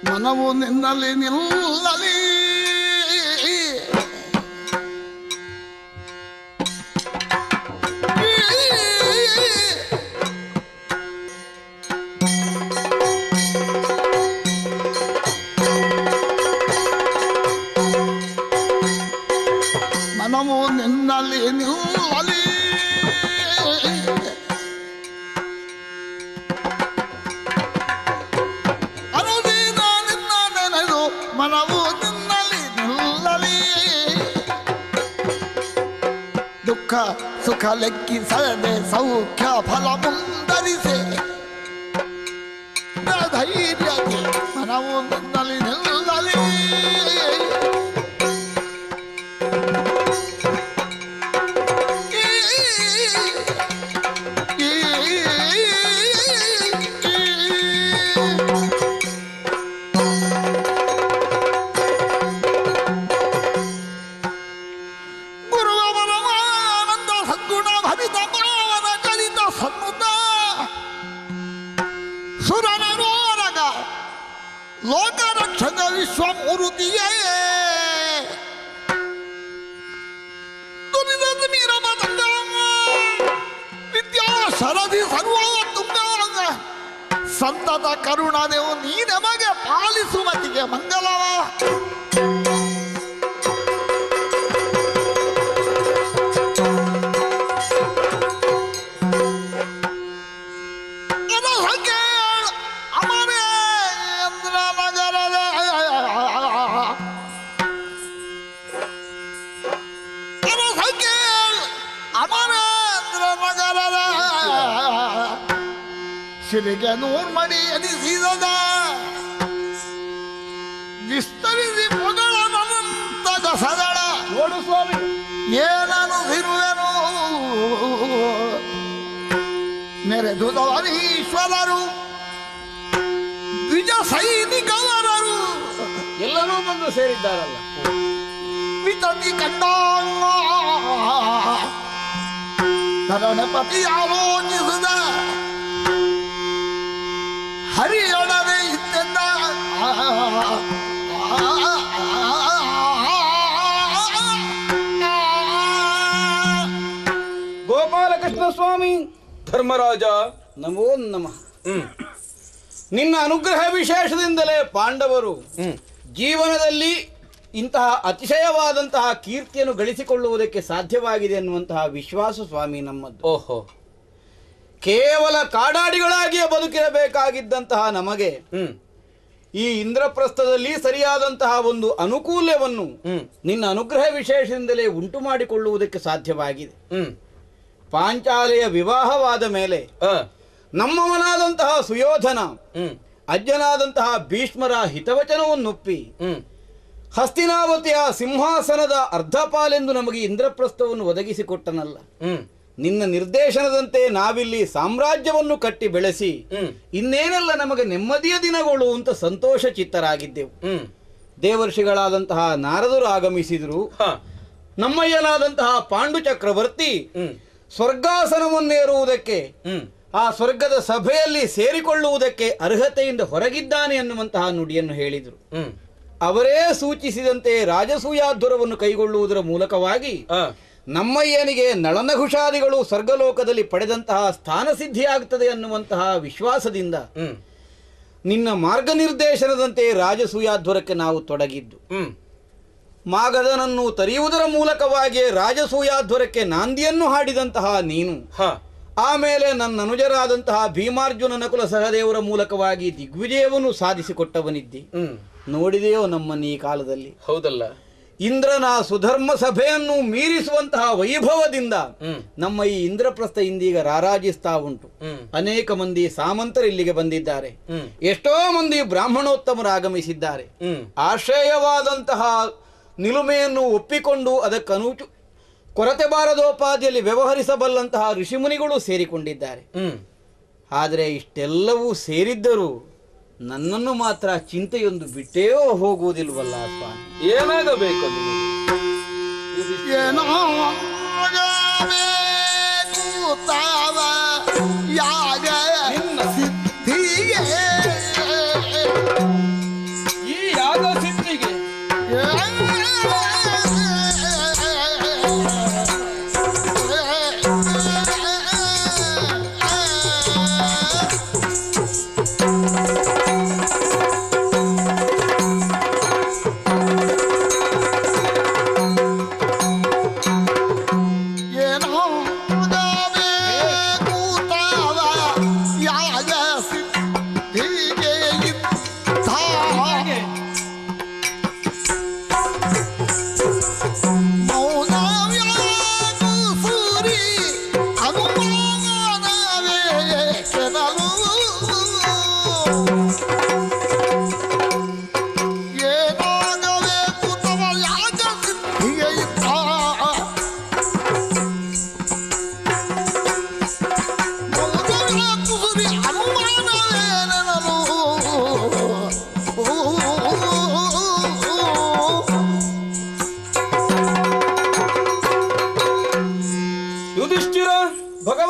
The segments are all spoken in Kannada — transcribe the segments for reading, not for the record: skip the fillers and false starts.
ಮನವು ನಿನ್ನಲ್ಲಿ ನಿಲ್ಲಲಿ. ಮನವು ನಿನ್ನಲ್ಲಿ ನಿಲ್ಲಲಿ. ಅನುದಿನ ನಿನ್ನ ನೆನೆದು ಮನವು ನಿನ್ನಲ್ಲಿ ನಿಲ್ಲಲಿ. ದುಃಖ ಸುಖ ಲೆಕ್ಕಿಸದೆ ಸೌಖ್ಯ ಫಲ ಮುಂದರಿಸೆ ಧೈರ್ಯಕ್ಕೆ ಮನವು ನಿನ್ನಲ್ಲಿ ನಿಲ್ಲಲಿ. ಲೋಕರಕ್ಷಕ ವಿಶ್ವಮೂರುತಿಯೇ ದುರಿದ ಮೀರಮದಂಗ ವಿದ್ಯಾ ಶರದಿ ಸರ್ವೋತ್ತುಂಗ ಸಂತತ ಕರುಣಾದೇವು ನೀ ನಮಗೆ ಪಾಲಿಸುವತಿಗೆ ಮಂಗಲವ. ಶಿರಿಗೆ ನೂರ್ಮಡಿ ಎನಿಸಿದ ವಿಸ್ತರಿಸಿ ಮೊಗಳನಂತದ ಸದಳ ನೋಡು ಸ್ವಾಮಿ, ಏನನು ಇರುವೆನು ನೆರೆದುದವರೀಶ್ವರರು ದ್ವಿಜ ಸೈನಿಕವರರು ಎಲ್ಲರೂ ಬಂದು ಸೇರಿದ್ದಾರಲ್ಲ. ವಿತತಿ ಕಂಡಾಂಗ ಧರಣಪತಿ ಆಲೋಚಿಸಿದ ಹರಿಯೊಡನೆ ಇತ್ತೆಂದ. ಗೋಪಾಲಕೃಷ್ಣ ಸ್ವಾಮಿ, ಧರ್ಮರಾಜ ನಮೋ ನಮಃ. ನಿನ್ನ ಅನುಗ್ರಹ ವಿಶೇಷದಿಂದಲೇ ಪಾಂಡವರು ಜೀವನದಲ್ಲಿ ಇಂತಹ ಅತಿಶಯವಾದಂತಹ ಕೀರ್ತಿಯನ್ನು ಗಳಿಸಿಕೊಳ್ಳುವುದಕ್ಕೆ ಸಾಧ್ಯವಾಗಿದೆ ಎನ್ನುವಂತಹ ವಿಶ್ವಾಸ ಸ್ವಾಮಿ ನಮ್ಮದ್ದು. ಓಹೋ, ಕೇವಲ ಕಾಡಾಡಿಗಳಾಗಿಯೇ ಬದುಕಿರಬೇಕಾಗಿದ್ದಂತಹ ನಮಗೆ ಈ ಇಂದ್ರಪ್ರಸ್ಥದಲ್ಲಿ ಸರಿಯಾದಂತಹ ಒಂದು ಅನುಕೂಲ್ಯವನ್ನು ನಿನ್ನ ಅನುಗ್ರಹ ವಿಶೇಷದಿಂದಲೇ ಉಂಟು ಮಾಡಿಕೊಳ್ಳುವುದಕ್ಕೆ ಸಾಧ್ಯವಾಗಿದೆ. ಪಾಂಚಾಲೆಯ ವಿವಾಹವಾದ ಮೇಲೆ ನಮ್ಮವನಾದಂತಹ ಸುಯೋಧನ ಅಜ್ಜನಾದಂತಹ ಭೀಷ್ಮರ ಹಿತವಚನವನ್ನೊಪ್ಪಿ ಹಸ್ತಿನಾವತಿಯ ಸಿಂಹಾಸನದ ಅರ್ಧಪಾಲೆಂದು ನಮಗೆ ಇಂದ್ರಪ್ರಸ್ಥವನ್ನು ಒದಗಿಸಿಕೊಟ್ಟನಲ್ಲ. ನಿನ್ನ ನಿರ್ದೇಶನದಂತೆ ನಾವಿಲ್ಲಿ ಸಾಮ್ರಾಜ್ಯವನ್ನು ಕಟ್ಟಿ ಬೆಳೆಸಿ ಇನ್ನೇನೆಲ್ಲ ನಮಗೆ ನೆಮ್ಮದಿಯ ದಿನಗಳು ಅಂತ ಸಂತೋಷ ಚಿತ್ತರಾಗಿದ್ದೆವು. ದೇವರ್ಷಿಗಳಾದಂತಹ ನಾರದರು ಆಗಮಿಸಿದರು. ನಮ್ಮಯ್ಯನಾದಂತಹ ಪಾಂಡು ಚಕ್ರವರ್ತಿ ಸ್ವರ್ಗಾಸನವನ್ನೇರುವುದಕ್ಕೆ, ಆ ಸ್ವರ್ಗದ ಸಭೆಯಲ್ಲಿ ಸೇರಿಕೊಳ್ಳುವುದಕ್ಕೆ ಅರ್ಹತೆಯಿಂದ ಹೊರಗಿದ್ದಾನೆ ಎನ್ನುವಂತಹ ನುಡಿಯನ್ನು ಹೇಳಿದರು. ಅವರೇ ಸೂಚಿಸಿದಂತೆ ರಾಜಸೂಯಾಧ್ವರವನ್ನು ಕೈಗೊಳ್ಳುವುದರ ಮೂಲಕವಾಗಿ ನಮ್ಮಯ್ಯನಿಗೆ ನಳನಘುಷಾದಿಗಳು ಸ್ವರ್ಗಲೋಕದಲ್ಲಿ ಪಡೆದಂತಹ ಸ್ಥಾನ ಸಿದ್ಧಿಯಾಗುತ್ತದೆ ಅನ್ನುವಂತಹ ವಿಶ್ವಾಸದಿಂದ ನಿನ್ನ ಮಾರ್ಗನಿರ್ದೇಶನದಂತೆ ರಾಜಸೂಯಾಧ್ವರಕ್ಕೆ ನಾವು ತೊಡಗಿದ್ದು. ಮಾಗಧನನ್ನು ತರಿಯುವುದರ ಮೂಲಕವಾಗಿ ರಾಜಸೂಯಾಧ್ವರಕ್ಕೆ ನಾಂದಿಯನ್ನು ಹಾಡಿದಂತಹ ನೀನು ಆಮೇಲೆ ನನ್ನ ಅನುಜರಾದಂತಹ ಭೀಮಾರ್ಜುನ ನಕುಲ ಸಹದೇವರ ಮೂಲಕವಾಗಿ ದಿಗ್ವಿಜಯವನ್ನು ಸಾಧಿಸಿಕೊಟ್ಟವನಿದ್ದಿ. ನೋಡಿದೆಯೋ ನಮ್ಮನ್ನು ಈ ಕಾಲದಲ್ಲಿ? ಹೌದಲ್ಲ. ಇಂದ್ರನ ಸುಧರ್ಮ ಸಭೆಯನ್ನು ಮೀರಿಸುವಂತಹ ವೈಭವದಿಂದ ನಮ್ಮ ಈ ಇಂದ್ರಪ್ರಸ್ಥ ಇಂದೀಗ ರಾರಾಜಿಸ್ತಾ ಉಂಟು. ಅನೇಕ ಮಂದಿ ಸಾಮಂತರು ಇಲ್ಲಿಗೆ ಬಂದಿದ್ದಾರೆ. ಎಷ್ಟೋ ಮಂದಿ ಬ್ರಾಹ್ಮಣೋತ್ತಮರು ಆಗಮಿಸಿದ್ದಾರೆ. ಆಶ್ರಯವಾದಂತಹ ನಿಲುಮೆಯನ್ನು ಒಪ್ಪಿಕೊಂಡು ಅದಕ್ಕೆ ಕೊರತೆ ಬಾರದೋಪಾದಿಯಲ್ಲಿ ವ್ಯವಹರಿಸಬಲ್ಲಂತಹ ಋಷಿಮುನಿಗಳು ಸೇರಿಕೊಂಡಿದ್ದಾರೆ. ಆದರೆ ಇಷ್ಟೆಲ್ಲವೂ ಸೇರಿದ್ದರೂ ನನ್ನನ್ನು ಮಾತ್ರ ಚಿಂತೆಯೊಂದು ಬಿಟ್ಟೇ ಹೋಗುವುದಿಲ್ವಲ್ಲ ಸ್ವಾಮಿ? ಏನಾಗಬೇಕು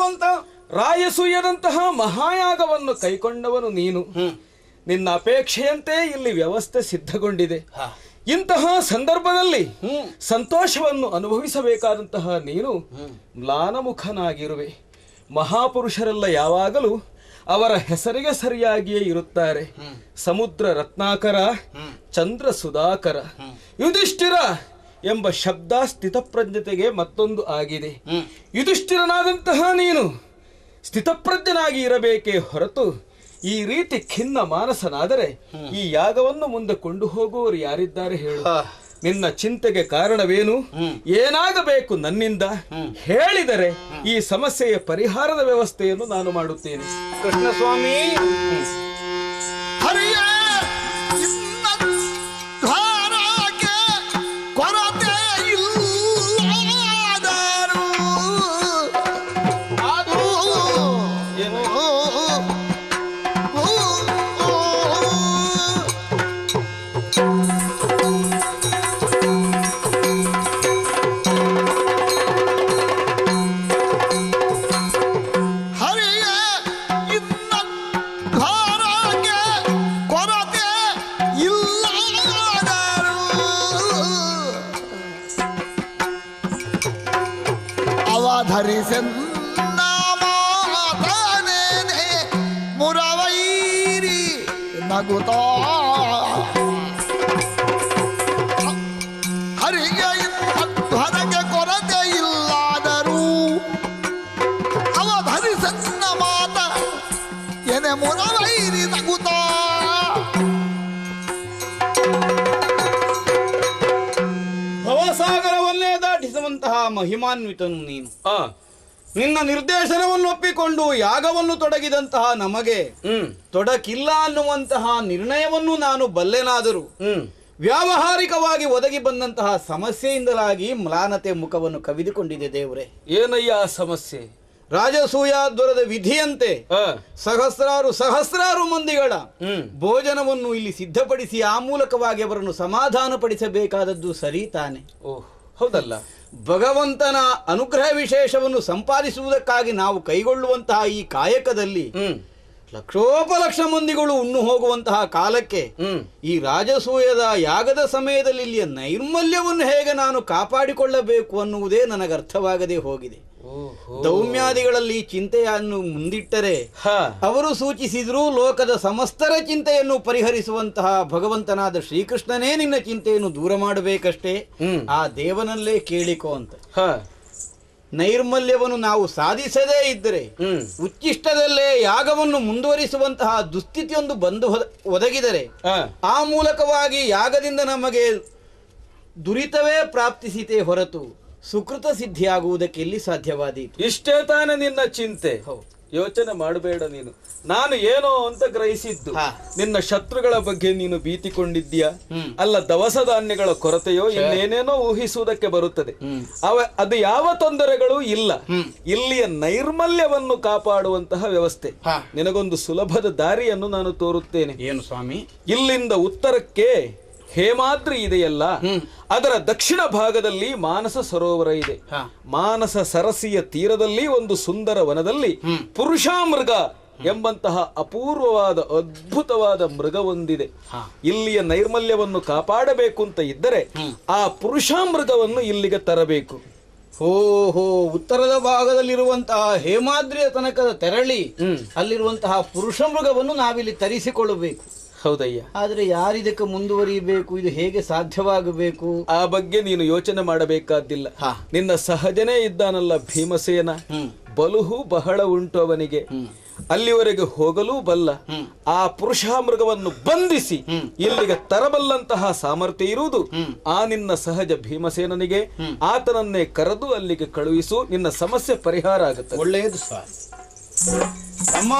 ಭಗವಂತ ರಾಯಸೂಯದಂತಹ ಮಹಾಯಾಗವನ್ನು ಕೈಕೊಂಡವನು ನೀನು. ನಿನ್ನ ಅಪೇಕ್ಷೆಯಂತೆ ಇಲ್ಲಿ ವ್ಯವಸ್ಥೆ ಸಿದ್ಧಗೊಂಡಿದೆ. ಇಂತಹ ಸಂದರ್ಭದಲ್ಲಿ ಸಂತೋಷವನ್ನು ಅನುಭವಿಸಬೇಕಾದಂತಹ ನೀನು ಮ್ಲಾನಮುಖನಾಗಿರುವೆ. ಮಹಾಪುರುಷರೆಲ್ಲ ಯಾವಾಗಲೂ ಅವರ ಹೆಸರಿಗೆ ಸರಿಯಾಗಿಯೇ ಇರುತ್ತಾರೆ. ಸಮುದ್ರ ರತ್ನಾಕರ, ಚಂದ್ರ ಸುಧಾಕರ, ಯುಧಿಷ್ಠಿರ ಎಂಬ ಶಬ್ದ ಸ್ಥಿತಪ್ರಜ್ಞತೆಗೆ ಮತ್ತೊಂದು ಆಗಿದೆ. ಯುಧಿಷ್ಠಿರನಾದಂತಹ ನೀನು ಸ್ಥಿತಪ್ರಜ್ಞನಾಗಿ ಇರಬೇಕೇ ಹೊರತು ಈ ರೀತಿ ಖಿನ್ನ ಮಾನಸನಾದರೆ ಈ ಯಾಗವನ್ನು ಮುಂದೆ ಕೊಂಡು ಹೋಗುವವರು ಯಾರಿದ್ದಾರೆ ಹೇಳು? ನಿನ್ನ ಚಿಂತೆಗೆ ಕಾರಣವೇನು? ಏನಾಗಬೇಕು ನನ್ನಿಂದ ಹೇಳಿದರೆ ಈ ಸಮಸ್ಯೆಯ ಪರಿಹಾರದ ವ್ಯವಸ್ಥೆಯನ್ನು ನಾನು ಮಾಡುತ್ತೇನೆ. ಕೃಷ್ಣಸ್ವಾಮಿ, ಹರಿಯ ಇನ್ನ ದ್ವಾರಕ್ಕೆ ಕೊರತೆ ಇಲ್ಲದಾರು. ಅದು ಹರಿಯ ಇನ್ನ ದ್ವಾರಕ್ಕೆ ಕೊರತೆ ಇಲ್ಲದಾರು. ಅವಧರಿಸೆನ್ನ ಮಾತನೇನೆ ಮುರವೈರಿ ನಗುತ್ತಾ ಹರಿಗೆ ಹೊರಗೆ ಕೊರತೆ ಇಲ್ಲಾದರೂ ಅವಧರಿಸನ್ನ ಮಾತ ಎನೆ ಮುರವೈರಿ ನಗುತ್ತಾ. ಭವಸಾಗರವನ್ನೇ ದಾಟಿಸುವಂತಹ ಮಹಿಮಾನ್ವಿತನು ನೀನು. ನಿನ್ನ ನಿರ್ದೇಶನವನ್ನು ಒಪ್ಪಿಕೊಂಡು ಯಾಗವನ್ನು ತೊಡಗಿದಂತಹ ನಮಗೆ ತೊಡಕಿಲ್ಲ ಅನ್ನುವಂತಹ ನಿರ್ಣಯವನ್ನು ನಾನು ಬಲ್ಲೆನಾದರೂ ವ್ಯಾವಹಾರಿಕವಾಗಿ ಒದಗಿ ಬಂದಂತಹ ಸಮಸ್ಯೆಯಿಂದಲಾಗಿ ಮ್ಲಾನತೆ ಮುಖವನ್ನು ಕವಿದುಕೊಂಡಿದೆ ದೇವರೇ. ಏನಯ್ಯ ಆ ಸಮಸ್ಯೆ? ರಾಜಸೂಯಾದ್ವರದ ವಿಧಿಯಂತೆ ಸಹಸ್ರಾರು ಮಂದಿಗಳ ಭೋಜನವನ್ನು ಇಲ್ಲಿ ಸಿದ್ಧಪಡಿಸಿ ಆ ಮೂಲಕವಾಗಿ ಅವರನ್ನು ಸಮಾಧಾನ ಪಡಿಸಬೇಕಾದದ್ದು ಸರಿ ತಾನೆ? ಓಹ್, ಹೌದಲ್ಲ. ಭಗವಂತನ ಅನುಗ್ರಹ ವಿಶೇಷವನ್ನು ಸಂಪಾದಿಸುವುದಕ್ಕಾಗಿ ನಾವು ಕೈಗೊಳ್ಳುವಂತಹ ಈ ಕಾಯಕದಲ್ಲಿ ಲಕ್ಷೋಪಲಕ್ಷ ಮಂದಿಗಳು ಉಣ್ಣು ಹೋಗುವಂತಹ ಕಾಲಕ್ಕೆ ಈ ರಾಜಸೂಯದ ಯಾಗದ ಸಮಯದಲ್ಲಿ ಇಲ್ಲಿಯ ನೈರ್ಮಲ್ಯವನ್ನು ಹೇಗೆ ನಾನು ಕಾಪಾಡಿಕೊಳ್ಳಬೇಕು ಅನ್ನುವುದೇ ನನಗರ್ಥವಾಗದೆ ಹೋಗಿದೆ. ದೌಮ್ಯಾದಿಗಳಲ್ಲಿ ಚಿಂತೆಯನ್ನು ಮುಂದಿಟ್ಟರೆ ಅವರು ಸೂಚಿಸಿದ್ರು ಲೋಕದ ಸಮಸ್ತರ ಚಿಂತೆಯನ್ನು ಪರಿಹರಿಸುವಂತಹ ಭಗವಂತನಾದ ಶ್ರೀಕೃಷ್ಣನೇ ನಿನ್ನ ಚಿಂತೆಯನ್ನು ದೂರ ಮಾಡಬೇಕಷ್ಟೇ. ಆ ದೇವನಲ್ಲೇ ಕೇಳಿಕೋ ಅಂತ. ನೈರ್ಮಲ್ಯವನ್ನು ನಾವು ಸಾಧಿಸದೇ ಇದ್ದರೆ ಉಚ್ಚಿಷ್ಟದಲ್ಲೇ ಯಾಗವನ್ನು ಮುಂದುವರಿಸುವಂತಹ ದುಸ್ಥಿತಿಯೊಂದು ಬಂದು ಒದಗಿದರೆ ಆ ಮೂಲಕವಾಗಿ ಯಾಗದಿಂದ ನಮಗೆ ದುರಿತವೇ ಪ್ರಾಪ್ತಿಸಿತೇ ಹೊರತು ಸುಕೃತ ಸಿದ್ಧಿಯಾಗುವುದಕ್ಕೆ ಎಲ್ಲಿ ಸಾಧ್ಯವಾದೀತು? ಇಷ್ಟೇ ತಾನೇ ನಿನ್ನ ಚಿಂತೆ. ಯೋಚನೆ ಮಾಡಬೇಡ ನೀನು. ನಾನು ಏನೋ ಅಂತ ಗ್ರಹಿಸಿದ್ದು ನಿನ್ನ ಶತ್ರುಗಳ ಬಗ್ಗೆ ನೀನು ಭೀತಿಕೊಂಡಿದ್ದೀಯಾ? ಅಲ್ಲ, ದವಸ ಧಾನ್ಯಗಳ ಕೊರತೆಯೋ ಇನ್ನೇನೇನೋ ಊಹಿಸುವುದಕ್ಕೆ ಬರುತ್ತದೆ. ಅದು ಯಾವ ತೊಂದರೆಗಳು ಇಲ್ಲ. ಇಲ್ಲಿಯ ನೈರ್ಮಲ್ಯವನ್ನು ಕಾಪಾಡುವಂತಹ ವ್ಯವಸ್ಥೆ. ನಿನಗೊಂದು ಸುಲಭದ ದಾರಿಯನ್ನು ನಾನು ತೋರುತ್ತೇನೆ. ಏನು ಸ್ವಾಮಿ? ಇಲ್ಲಿಂದ ಉತ್ತರಕ್ಕೆ ಹೇಮಾದ್ರಿ ಇದೆಯಲ್ಲ, ಅದರ ದಕ್ಷಿಣ ಭಾಗದಲ್ಲಿ ಮಾನಸ ಸರೋವರ ಇದೆ. ಮಾನಸ ಸರಸಿಯ ತೀರದಲ್ಲಿ ಒಂದು ಸುಂದರ ವನದಲ್ಲಿ ಪುರುಷಾಮೃಗ ಎಂಬಂತಹ ಅಪೂರ್ವವಾದ ಅದ್ಭುತವಾದ ಮೃಗವೊಂದಿದೆ. ಇಲ್ಲಿಯ ನೈರ್ಮಲ್ಯವನ್ನು ಕಾಪಾಡಬೇಕು ಅಂತ ಇದ್ದರೆ ಆ ಪುರುಷಾಮೃಗವನ್ನು ಇಲ್ಲಿಗೆ ತರಬೇಕು. ಓಹೋ, ಉತ್ತರದ ಭಾಗದಲ್ಲಿರುವಂತಹ ಹೇಮಾದ್ರಿಯ ತನಕದ ತೆರಳಿ ಅಲ್ಲಿರುವಂತಹ ಪುರುಷ ಮೃಗವನ್ನು ನಾವಿಲ್ಲಿ ತರಿಸಿಕೊಳ್ಳಬೇಕು. ಹೌದಯ್ಯ. ಆದ್ರೆ ಯಾರಿದಕ್ಕೆ ಮುಂದುವರಿಯಬೇಕು? ಇದು ಹೇಗೆ ಸಾಧ್ಯವಾಗಬೇಕು? ಆ ಬಗ್ಗೆ ನೀನು ಯೋಚನೆ ಮಾಡಬೇಕಾದ್ದಿಲ್ಲ. ನಿನ್ನ ಸಹಜನೇ ಇದ್ದಾನಲ್ಲ ಭೀಮಸೇನ, ಬಲುಹು ಬಹಳ ಉಂಟು ಅವನಿಗೆ. ಅಲ್ಲಿವರೆಗೆ ಹೋಗಲೂ ಬಲ್ಲ. ಆ ಪುರುಷ ಮೃಗವನ್ನು ಬಂಧಿಸಿ ಇಲ್ಲಿಗೆ ತರಬಲ್ಲಂತಹ ಸಾಮರ್ಥ್ಯ ಇರುವುದು ಆ ನಿನ್ನ ಸಹಜ ಭೀಮಸೇನನಿಗೆ. ಆತನನ್ನೇ ಕರೆದು ಅಲ್ಲಿಗೆ ಕಳುಹಿಸು, ನಿನ್ನ ಸಮಸ್ಯೆ ಪರಿಹಾರ ಆಗುತ್ತೆ. ಒಳ್ಳೆಯದು ಸ್ವಾಮಿ. ಅಮ್ಮ,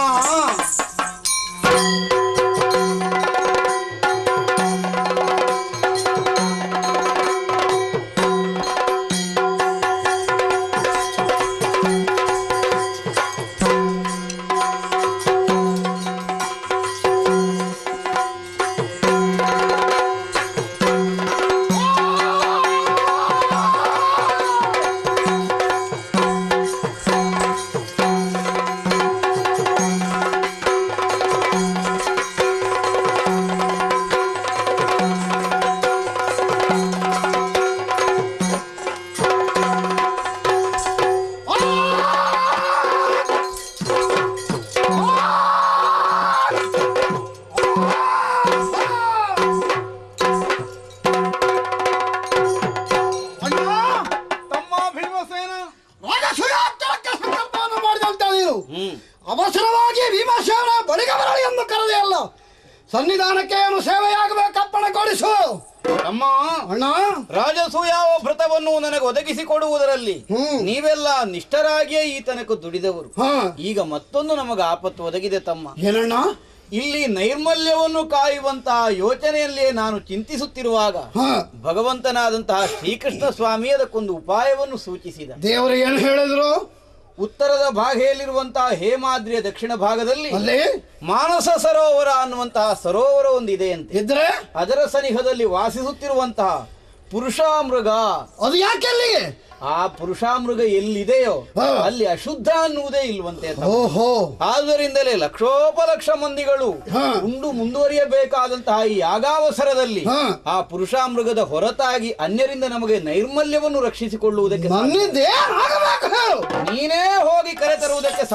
ಅವಸರವಾಗಿ ಭೀಮಸೇನ ಬಳಿಗೆ ಬರಲಿ ಎಂದು ಕರೆದೆ ಅಲ್ಲ. ಸನ್ನಿಧಾನಕ್ಕೆ ಏನು ಸೇವೆಯಾಗಬೇಕಪ್ಪಣ ಕೊಡಿಸು. ಅಮ್ಮ ಅಣ್ಣ, ರಾಜಸೂಯಾವ ವ್ರತವನ್ನು ನನಗೆ ಒದಗಿಸಿಕೊಡುವುದರಲ್ಲಿ ನೀವೆಲ್ಲ ನಿಷ್ಠರಾಗಿಯೇ ಈ ತನಕ ದುಡಿದವರು. ಈಗ ಮತ್ತೊಂದು ನಮಗೆ ಆಪತ್ತು ಒದಗಿದೆ ತಮ್ಮ. ಏನಣ್ಣ? ಇಲ್ಲಿ ನೈರ್ಮಲ್ಯವನ್ನು ಕಾಯುವಂತಹ ಯೋಚನೆಯಲ್ಲಿಯೇ ನಾನು ಚಿಂತಿಸುತ್ತಿರುವಾಗ ಭಗವಂತನಾದಂತಹ ಶ್ರೀಕೃಷ್ಣ ಸ್ವಾಮಿ ಅದಕ್ಕೊಂದು ಉಪಾಯವನ್ನು ಸೂಚಿಸಿದ. ದೇವರು ಏನು ಹೇಳಿದ್ರು? ಉತ್ತರದ ಭಾಗೆಯಲ್ಲಿರುವಂತಹ ಹೇಮಾದ್ರಿಯ ದಕ್ಷಿಣ ಭಾಗದಲ್ಲಿ ಅಲ್ಲಿ ಮಾನಸ ಸರೋವರ ಅನ್ನುವಂತಹ ಸರೋವರ ಒಂದಿದೆಯಂತೆ. ಇದ್ರೆ ಅದರ ಸನಿಹದಲ್ಲಿ ವಾಸಿಸುತ್ತಿರುವಂತಹ ಪುರುಷಾಮೃಗ, ಅದು ಯಾಕೆ ಅಲ್ಲಿಗೆ? ಆ ಪುರುಷಾಮೃಗ ಎಲ್ಲಿದೆಯೋ ಅಲ್ಲಿ ಅಶುದ್ಧ ಅನ್ನುವುದೇ ಇಲ್ವಂತೆ. ಓಹೋ, ಆದ್ದರಿಂದಲೇ ಲಕ್ಷೋಪಲಕ್ಷ ಮಂದಿಗಳು ಉಂಡು ಮುಂದುವರಿಯಬೇಕಾದಂತಹ ಈ ಯಾಗಾವಸರದಲ್ಲಿ ಆ ಪುರುಷಾಮೃಗದ ಹೊರತಾಗಿ ಅನ್ಯರಿಂದ ನಮಗೆ ನೈರ್ಮಲ್ಯವನ್ನು ರಕ್ಷಿಸಿಕೊಳ್ಳುವುದಕ್ಕೆ ನೀನೇ ಹೋಗಿ ಕರೆತರುವುದಕ್ಕೆ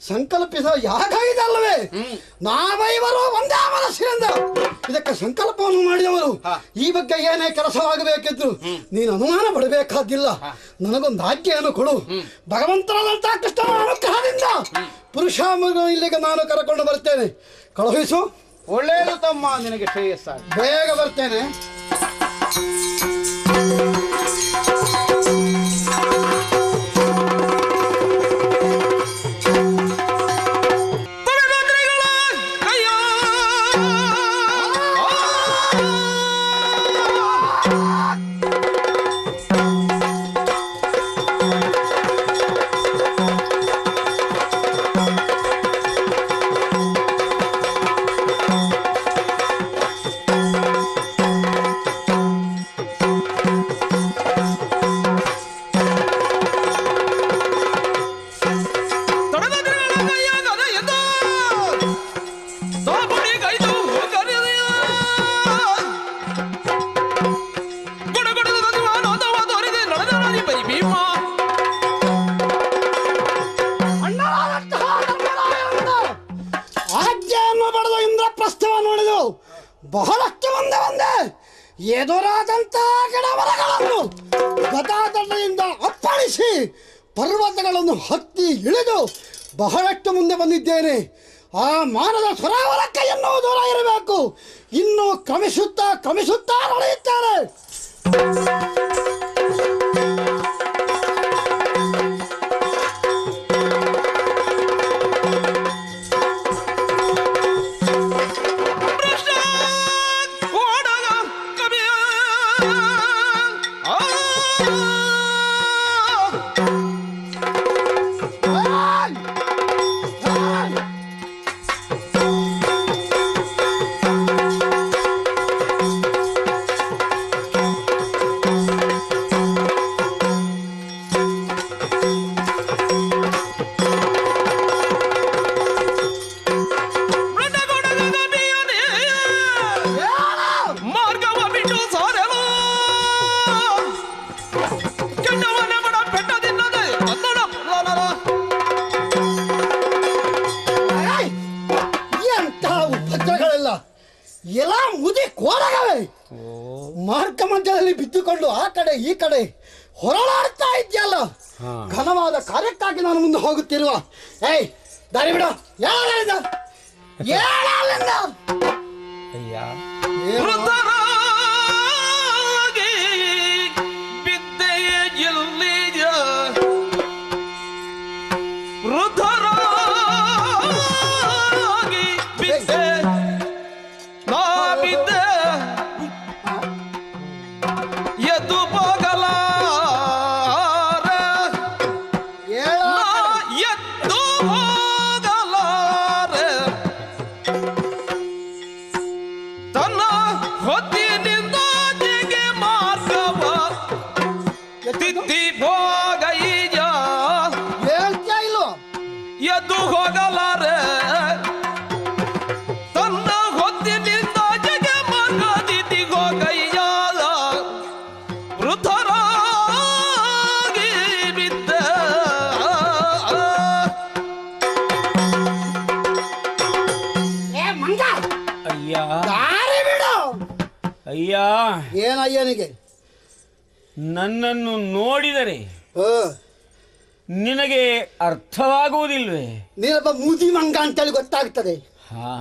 ಸಂಕಲ್ಪಿಸ ಯಾಗ ಇದಲ್ಲವೇ? ನಾವೈವರು ಒಂದೇ ಮನಸ್ಸಿನಿಂದ ಇದಕ್ಕೆ ಸಂಕಲ್ಪವನ್ನು ಮಾಡಿದವರು. ಈ ಬಗ್ಗೆ ಏನೇ ಕೆಲಸವಾಗಬೇಕಿದ್ರು ನೀನು ಅನುಮಾನ ಪಡಬೇಕಾದಿಲ್ಲ. ನನಗೊಂದು ಆಜ್ಞೆಯನ್ನು ಕೊಡು. ಭಗವಂತನಾದಂತಹ ಕೃಷ್ಣನ ಅನುಗ್ರಹದಿಂದ ಪುರುಷಾಮೃಗ ಇಲ್ಲಿಗೆ ನಾನು ಕರ್ಕೊಂಡು ಬರ್ತೇನೆ. ಕಳುಹಿಸು. ಒಳ್ಳೆಯದು ತಮ್ಮ, ನಿನಗೆ ಶ್ರೇಯಸ್ಸ. ಬೇಗ ಬರ್ತೇನೆ. ಬಹಳಷ್ಟು ಮುಂದೆ ಎದುರಾದಂತಹ ಗಿಡಮರಗಳನ್ನು ಗದಾದಂಡದಿಂದ ಅಪ್ಪಳಿಸಿ ಪರ್ವತಗಳನ್ನು ಹತ್ತಿ ಇಳಿದು ಬಹಳಷ್ಟು ಮುಂದೆ ಬಂದಿದ್ದೇನೆ. ಆ ಮಾನದ ಸರೋವರಕ್ಕೆ ಇನ್ನೂ ದೂರ ಇರಬೇಕು. ಇನ್ನು ಕ್ರಮಿಸುತ್ತಾ ನಡೆಯುತ್ತಾರೆ. ಎಲ್ಲ ಮುದಿ ಕೋರಗವೇ ಮಾರ್ಗ ಮಧ್ಯದಲ್ಲಿ ಬಿದ್ದುಕೊಂಡು ಆ ಕಡೆ ಈ ಕಡೆ ಹೊರಳಾಡ್ತಾ ಇದ್ಯಲ್ಲ. ಘನವಾದ ಕಾರ್ಯಕ್ಕಾಗಿ ನಾನು ಮುಂದೆ ಹೋಗುತ್ತಿರುವ. ಏಯ್ ದಾರಿ ಬಿಡು. ಅಯ್ಯ, ಏನಯ್ಯನಿಗೆ? ನನ್ನನ್ನು ನೋಡಿದರೆ ನಿನಗೆ ಅರ್ಥವಾಗುವುದಿಲ್ವೇ? ನೀನೊಬ್ಬ ಮುದಿ ಮಂಗ ಅಂತೇಳಿ ಗೊತ್ತಾಗ್ತದೆ. ಹಾ,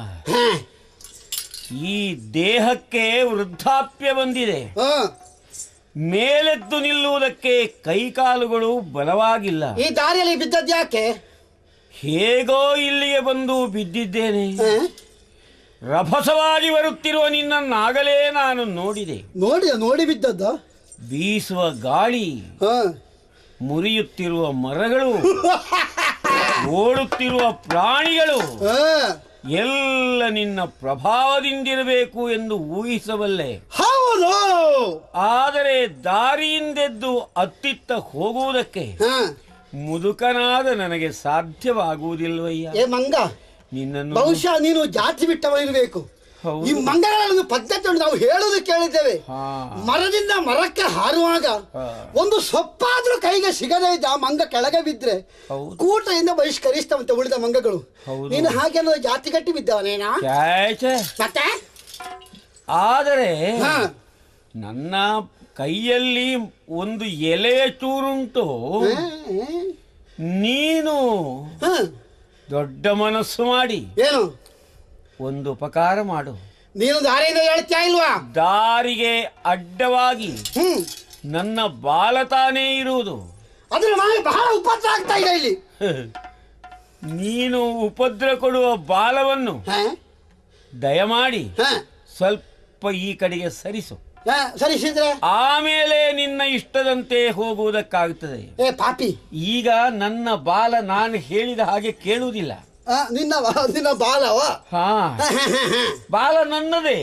ಈ ದೇಹಕ್ಕೆ ವೃದ್ಧಾಪ್ಯ ಬಂದಿದೆ. ಮೇಲೆದ್ದು ನಿಲ್ಲುವುದಕ್ಕೆ ಕೈಕಾಲುಗಳು ಬಲವಾಗಿಲ್ಲ. ಈ ದಾರಿಯಲ್ಲಿ ಬಿದ್ದದ್ಯಾಕೆ? ಹೇಗೋ ಇಲ್ಲಿಗೆ ಬಂದು ಬಿದ್ದಿದ್ದೇನೆ. ರಭಸವಾಗಿ ಬರುತ್ತಿರುವ ನಿನ್ನನ್ನಾಗಲೇ ನಾನು ನೋಡಿದೆ. ನೋಡಿ ಬಿದ್ದದ್ದ? ಬೀಸುವ ಗಾಳಿ, ಮುರಿಯುತ್ತಿರುವ ಮರಗಳು, ಓಡುತ್ತಿರುವ ಪ್ರಾಣಿಗಳು ಎಲ್ಲ ನಿನ್ನ ಪ್ರಭಾವದಿಂದಿರಬೇಕು ಎಂದು ಊಹಿಸಬಲ್ಲೆ. ಹೌದು. ಆದರೆ ದಾರಿಯಿಂದೆದ್ದು ಅತ್ತಿತ್ತ ಹೋಗುವುದಕ್ಕೆ ಮುದುಕನಾದ ನನಗೆ ಸಾಧ್ಯವಾಗುವುದಿಲ್ಲವಯ್ಯ. ಏ ಮಂಗ, ನಿನ್ನನ್ನು ಬಹುಶಃ ನೀನು ಜಾತಿ ಬಿಟ್ಟವನಿರಬೇಕು. ಈ ಮಂಗಗಳನ್ನು ಪದ್ಧತಿ ಉಂಟು, ನಾವು ಹೇಳುವುದು ಕೇಳಿದ್ದೇವೆ. ಮರದಿಂದ ಮರಕ್ಕೆ ಹಾರುವಾಗ ಒಂದು ಸೊಪ್ಪಾದ್ರೂ ಕೈಗೆ ಸಿಗದೇ ಇದ್ದ ಆ ಮಂಗ ಕೆಳಗೆ ಬಿದ್ರೆ ಕೂಟದಿಂದ ಬಹಿಷ್ಕರಿಸ್ತವಂತೆ ಉಳಿದ ಮಂಗಗಳು. ನೀನು ಹಾಗೆ ಜಾತಿ ಕಟ್ಟಿ ಬಿದ್ದವನೇನಾ? ಮತ್ತೆ ಆದರೆ ನನ್ನ ಕೈಯಲ್ಲಿ ಒಂದು ಎಲೆಯ ಚೂರುಂಟು. ನೀನು ದೊಡ್ಡ ಮನಸ್ಸು ಮಾಡಿ ಏನು ಒಂದು ಉಪಕಾರ ಮಾಡು. ನೀನು ದಾರಿಯಿಂದ ಹೇಳ್ತೀಯ ಇಲ್ವಾ? ದಾರಿಗೆ ಅಡ್ಡವಾಗಿ ನನ್ನ ಬಾಲ ತಾನೇ ಇರುವುದು. ಅದ್ರ ಬಹಳ ಉಪದ್ರ ಆಗ್ತಾ ಇದೆ ಇಲ್ಲಿ. ನೀನು ಉಪದ್ರ ಕೊಡುವ ಬಾಲವನ್ನು ದಯಮಾಡಿ ಸ್ವಲ್ಪ ಈ ಕಡೆಗೆ ಸರಿಸು. ಸರಿಸಿದ್ರೆ ಆಮೇಲೆ ನಿನ್ನ ಇಷ್ಟದಂತೆ ಹೋಗುವುದಕ್ಕಾಗುತ್ತದೆ. ಏ ಪಾಪಿ, ಈಗ ನನ್ನ ಬಾಲ ನಾನು ಹೇಳಿದ ಹಾಗೆ ಕೇಳುವುದಿಲ್ಲ. ನಿನ್ನ ಬಾಲವ? ಹಾ, ಬಾಲ ನನ್ನದೇ.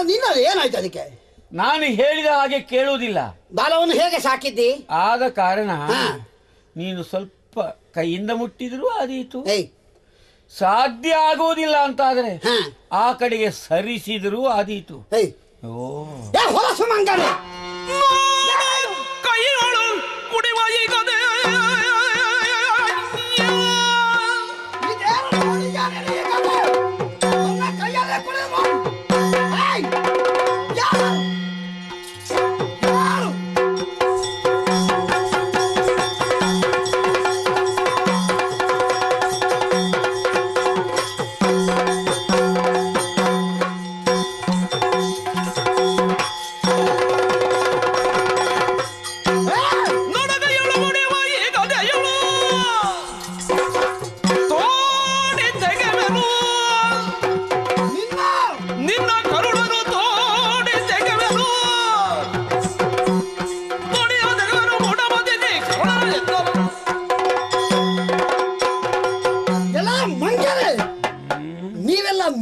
ನಿನ್ನದು ಏನಾಯ್ತು ಅದಕ್ಕೆ? ನಾನು ಹೇಳಿದ ಹಾಗೆ ಕೇಳುವುದಿಲ್ಲ. ಬಾಲವನ್ನು ಹೇಗೆ ಸಾಕಿದ್ದಿ? ಆದ ಕಾರಣ ನೀನು ಸ್ವಲ್ಪ ಕೈಯಿಂದ ಮುಟ್ಟಿದ್ರು ಆದೀತು. ಸಾಧ್ಯ ಆಗುವುದಿಲ್ಲ ಅಂತಾದರೆ ಆ ಕಡೆಗೆ ಸರಿಸಿದರೂ ಆದೀತು. ಹೊಲಸು ಮಂಗನೇ, ಕೈಗಳು ಕುಡಿವ ಈಗದೆ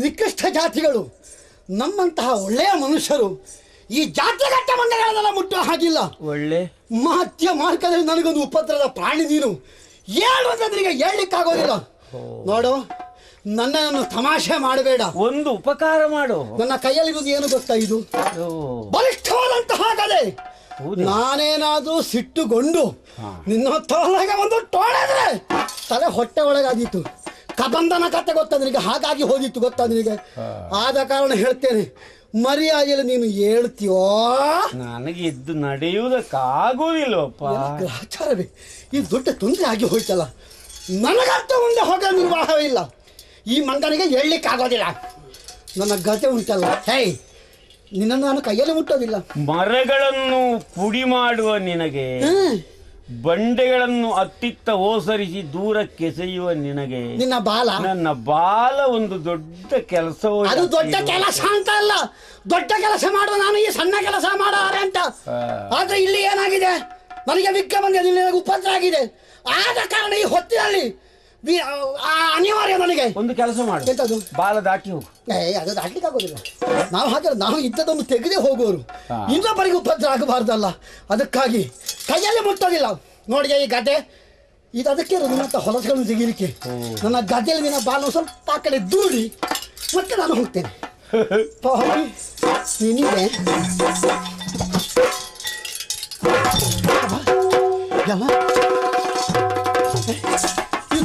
ನಿಕೃಷ್ಟ ಜಾತಿಗಳು. ನಮ್ಮಂತಹ ಒಳ್ಳೆಯ ಮನುಷ್ಯರು ಈ ಜಾತಿಗಟ್ಟ ಮಂಡಗಳನ್ನೆಲ್ಲ ಮುಟ್ಟುವ ಹಾಗಿಲ್ಲ. ಒಳ್ಳೆ ಮಹತ್ಯ ಮಾರ್ಗದಲ್ಲಿ ನನಗೊಂದು ಉಪದ್ರದ ಪ್ರಾಣಿ ನೀನು. ಏನು ಅಂತ ನಿನಗೆ ಹೇಳಲಿಕ್ಕಾಗೋದಿಲ್ಲ. ನೋಡು, ನನ್ನನ್ನು ತಮಾಷೆ ಮಾಡಬೇಡ. ಒಂದು ಉಪಕಾರ ಮಾಡು. ನನ್ನ ಕೈಯಲ್ಲಿರುವುದು ಏನು ಗೊತ್ತಾ? ಇದು ಬಲಿಷ್ಠವಾದಂತಹ ಗದೆ. ನಾನೇನಾದ್ರೂ ಸಿಟ್ಟುಗೊಂಡು ನಿನ್ನ ತಲೆಗೆ ಒಂದು ಟೋಳೆದ್ರೆ ತಲೆ ಹೊಟ್ಟೆ ಒಳಗಾದೀತು. ಕಬಂಧನ ಕತೆ ಗೊತ್ತಾ ನಿನಗೆ? ಹಾಗಾಗಿ ಹೋಗಿತ್ತು ಗೊತ್ತಾ ನಿನಗೆ? ಆದ ಕಾರಣ ಹೇಳ್ತೇನೆ, ಮರ್ಯಾದೆಯಲ್ಲಿ ನೀನು ಹೇಳ್ತೀಯೋ? ನನಗೆ ಎದ್ದು ನಡೆಯುವುದಕ್ಕಾಗುವುದಿಲ್ಲಪ್ಪ. ಗ್ರಹಚಾರವೇ ಇದು ದೊಡ್ಡ ತೊಂದರೆ ಆಗಿ ಹೋಯ್ತಲ್ಲ. ನನಗಂತ ಮುಂದೆ ಹೋಗೋ ನಿರ್ವಾಹವೇ ಇಲ್ಲ. ಈ ಮಂಗನಿಗೆ ಹೇಳಲಿಕ್ಕಾಗೋದಿಲ್ಲ. ನನ್ನ ಗತೆ ಉಂಟಲ್ಲ, ನಿನ್ನನ್ನು ನಾನು ಕೈಯಲ್ಲಿ ಮುಟ್ಟೋದಿಲ್ಲ. ಮರಗಳನ್ನು ಪುಡಿ ಮಾಡುವ ನಿನಗೆ, ಬಂಡೆಗಳನ್ನು ಅತ್ತಿತ್ತ ಓಸರಿಸಿ ದೂರಕ್ಕೆಸೆಯುವ ನಿನಗೆ, ನಿನ್ನ ಬಾಲ, ನನ್ನ ಬಾಲ ಒಂದು ದೊಡ್ಡ ಕೆಲಸವೋ? ಅದು ದೊಡ್ಡ ಕೆಲಸ ಅಂತ ಅಲ್ಲ. ದೊಡ್ಡ ಕೆಲಸ ಮಾಡುವ ನಾನು ಈ ಸಣ್ಣ ಕೆಲಸ ಮಾಡಾರೆ ಅಂತ. ಆದ್ರೆ ಇಲ್ಲಿ ಏನಾಗಿದೆ, ನನಗೆ ವಿಕ್ಕ ಬಂದಿದೆ, ನಿನಗೆ ಉಪದ್ರ ಆಗಿದೆ. ಆದ ಕಾರಣ ಈ ಹೊತ್ತಿನಲ್ಲಿ ಅನಿವಾರ್ಯ ನನಗೆ ಒಂದು ಕೆಲಸ ಮಾಡು. ಎಂತದು? ಬಾಲ ದಾಟಿ ಹೋಗು. ಅದು ದಾಟ್ಲಿಕ್ಕೆ ಆಗೋದಿಲ್ಲ. ನಾವು ಹಾಗೆ ನಾವು ಇದ್ದದನ್ನು ತೆಗೆದೇ ಹೋಗುವರು. ಇನ್ನೊಬ್ಬರಿಗೆ ಉಪದ್ರ ಆಗಬಾರ್ದಲ್ಲ. ಅದಕ್ಕಾಗಿ ಕೈಯಲ್ಲಿ ಮುಟ್ಟೋದಿಲ್ಲ. ನೋಡಿ ಈ ಗದೆ ಇದು ಅದಕ್ಕೆ ನಿನ್ನಂತ ಹೊಲಸುಗಳನ್ನು ತೆಗೀಲಿಕ್ಕೆ. ನನ್ನ ಗದ್ದೆಯಲ್ಲಿ ನಿನ್ನ ಬಾಲ ಸ್ವಲ್ಪ ಆ ಕಡೆ ದೂಡಿ ಮತ್ತೆ ನಾನು ಹೋಗ್ತೇನೆ. ನಿನಗೆ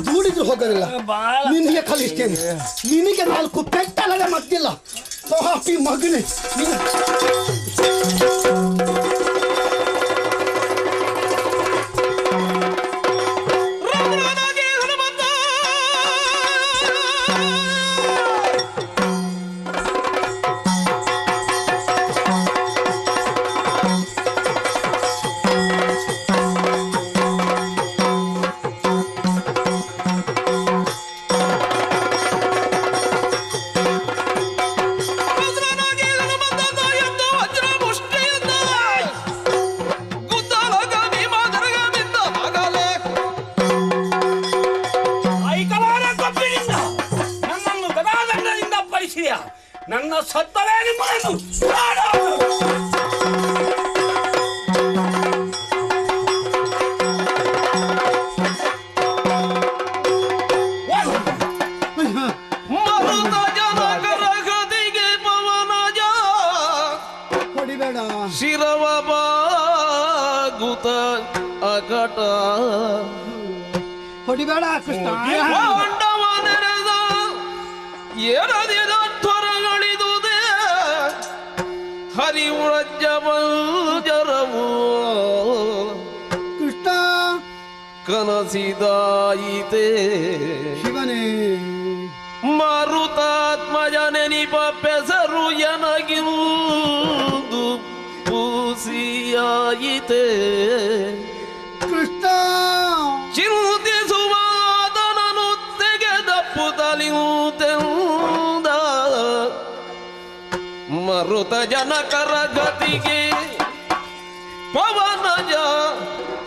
ದೂಡಿದ್ರು ಹೋಗೋದಿಲ್ಲ. ನಿನಗೆ ಕಲಿಸ್ತೇನೆ. ನಿನಗೆ 4 ಪೆಟ್ಟಲ್ಲದೆ ಮತ್ತಿಲ್ಲ. ಪಾಪಿ ಮಗನೇ ನನ್ನ ಸತ್ತಲೇ ನಿಮ್ಮನ್ನು ಹೊಡಿಬೇಡ. ಶಿರವ ಬಾಗುತ ಅಕಟ ಹೊಡಿಬೇಡ ಕೃಷ್ಣ. ಎರದಿದ ತ್ವರಗಳಿದುದೇ ಹರಿವ್ರಜವು ಕೃಷ್ಣ ಕನಸಿದಾಯಿತೆ ಶಿವನೇ ಮಾರುತಾತ್ಮಜ ನೆನಿಪ ಪೆಸರು ಎನಗಿರುವುದು ಪೂಸಿಯಾಯಿತೆ ಕೃಷ್ಣ ಚಿಂತಿಸುವಾದನನು ತೆಗೆದಪ್ಪುತ್ತಲಿಯುವುದೆಂದ ಮರುತ ಜನಕರ ಗತಿಗೆ ಪವನಜ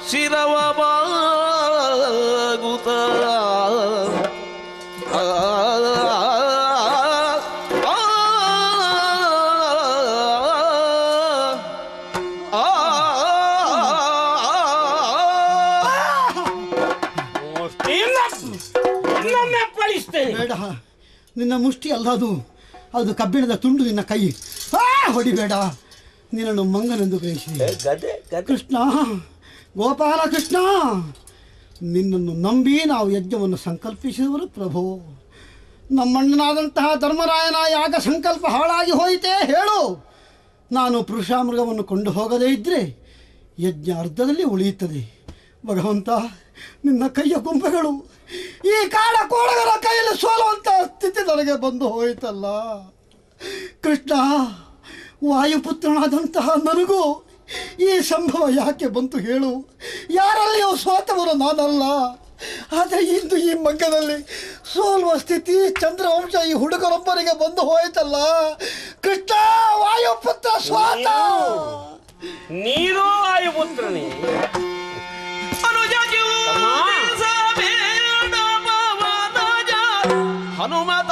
ಶಿರವ ಬಾಗುತ್ತ ಬೇಡ, ನಿನ್ನ ಮುಷ್ಟಿ ಅಲ್ಲ ಅದು ಕಬ್ಬಿಣದ ತುಂಡು. ನಿನ್ನ ಕೈ ಹೊಡಿಬೇಡ. ನಿನ್ನನ್ನು ಮಂಗನೆಂದು ಗ್ರಹಿಸಿದೆ ಕೃಷ್ಣ. ಗೋಪಾಲ ಕೃಷ್ಣ, ನಿನ್ನನ್ನು ನಂಬಿ ನಾವು ಯಜ್ಞವನ್ನು ಸಂಕಲ್ಪಿಸಿದವರು ಪ್ರಭು. ನಮ್ಮಣ್ಣನಾದಂತಹ ಧರ್ಮರಾಯನ ಯಾಗ ಸಂಕಲ್ಪ ಹಾಳಾಗಿ ಹೋಯಿತೇ ಹೇಳು. ನಾನು ಪುರುಷಾಮೃಗವನ್ನು ಕೊಂಡು ಹೋಗದೇ ಇದ್ದರೆ ಯಜ್ಞ ಅರ್ಧದಲ್ಲಿ ಉಳಿಯುತ್ತದೆ. ಭಗವಂತ, ನಿನ್ನ ಕೈಯ ಗೊಂಬೆಗಳು ಈ ಕಾಡ ಕೋಳಗರ ಕೈಯಲ್ಲಿ ಸೋಲುವಂಥ ಸ್ಥಿತಿ ನನಗೆ ಬಂದು ಹೋಯಿತಲ್ಲ ಕೃಷ್ಣ. ವಾಯುಪುತ್ರನಾದಂತಹ ನನಗೂ ಈ ಸಂಭವ ಯಾಕೆ ಬಂತು ಹೇಳು. ಯಾರಲ್ಲಿಯೂ ಸೋತವರು ನಾನಲ್ಲ. ಆದರೆ ಇಂದು ಈ ಮಗ್ಗದಲ್ಲಿ ಸೋಲುವ ಸ್ಥಿತಿ ಚಂದ್ರವಂಶ ಈ ಹುಡುಗರೊಬ್ಬರಿಗೆ ಬಂದು ಹೋಯಿತಲ್ಲ ಕೃಷ್ಣ. ವಾಯುಪುತ್ರ ಸ್ವಾತ. ನೀನು ವಾಯುಪುತ್ರನೇ. ಹನುಮತ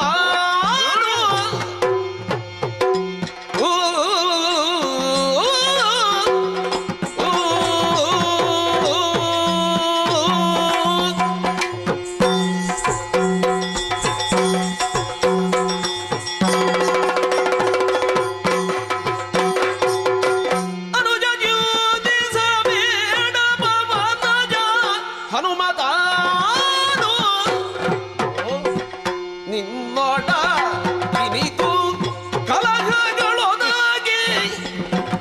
ಹನುಮತ ನಿನ್ನೋಟ ಇನಿತು ಕಲಹಗಳೊದಗಿ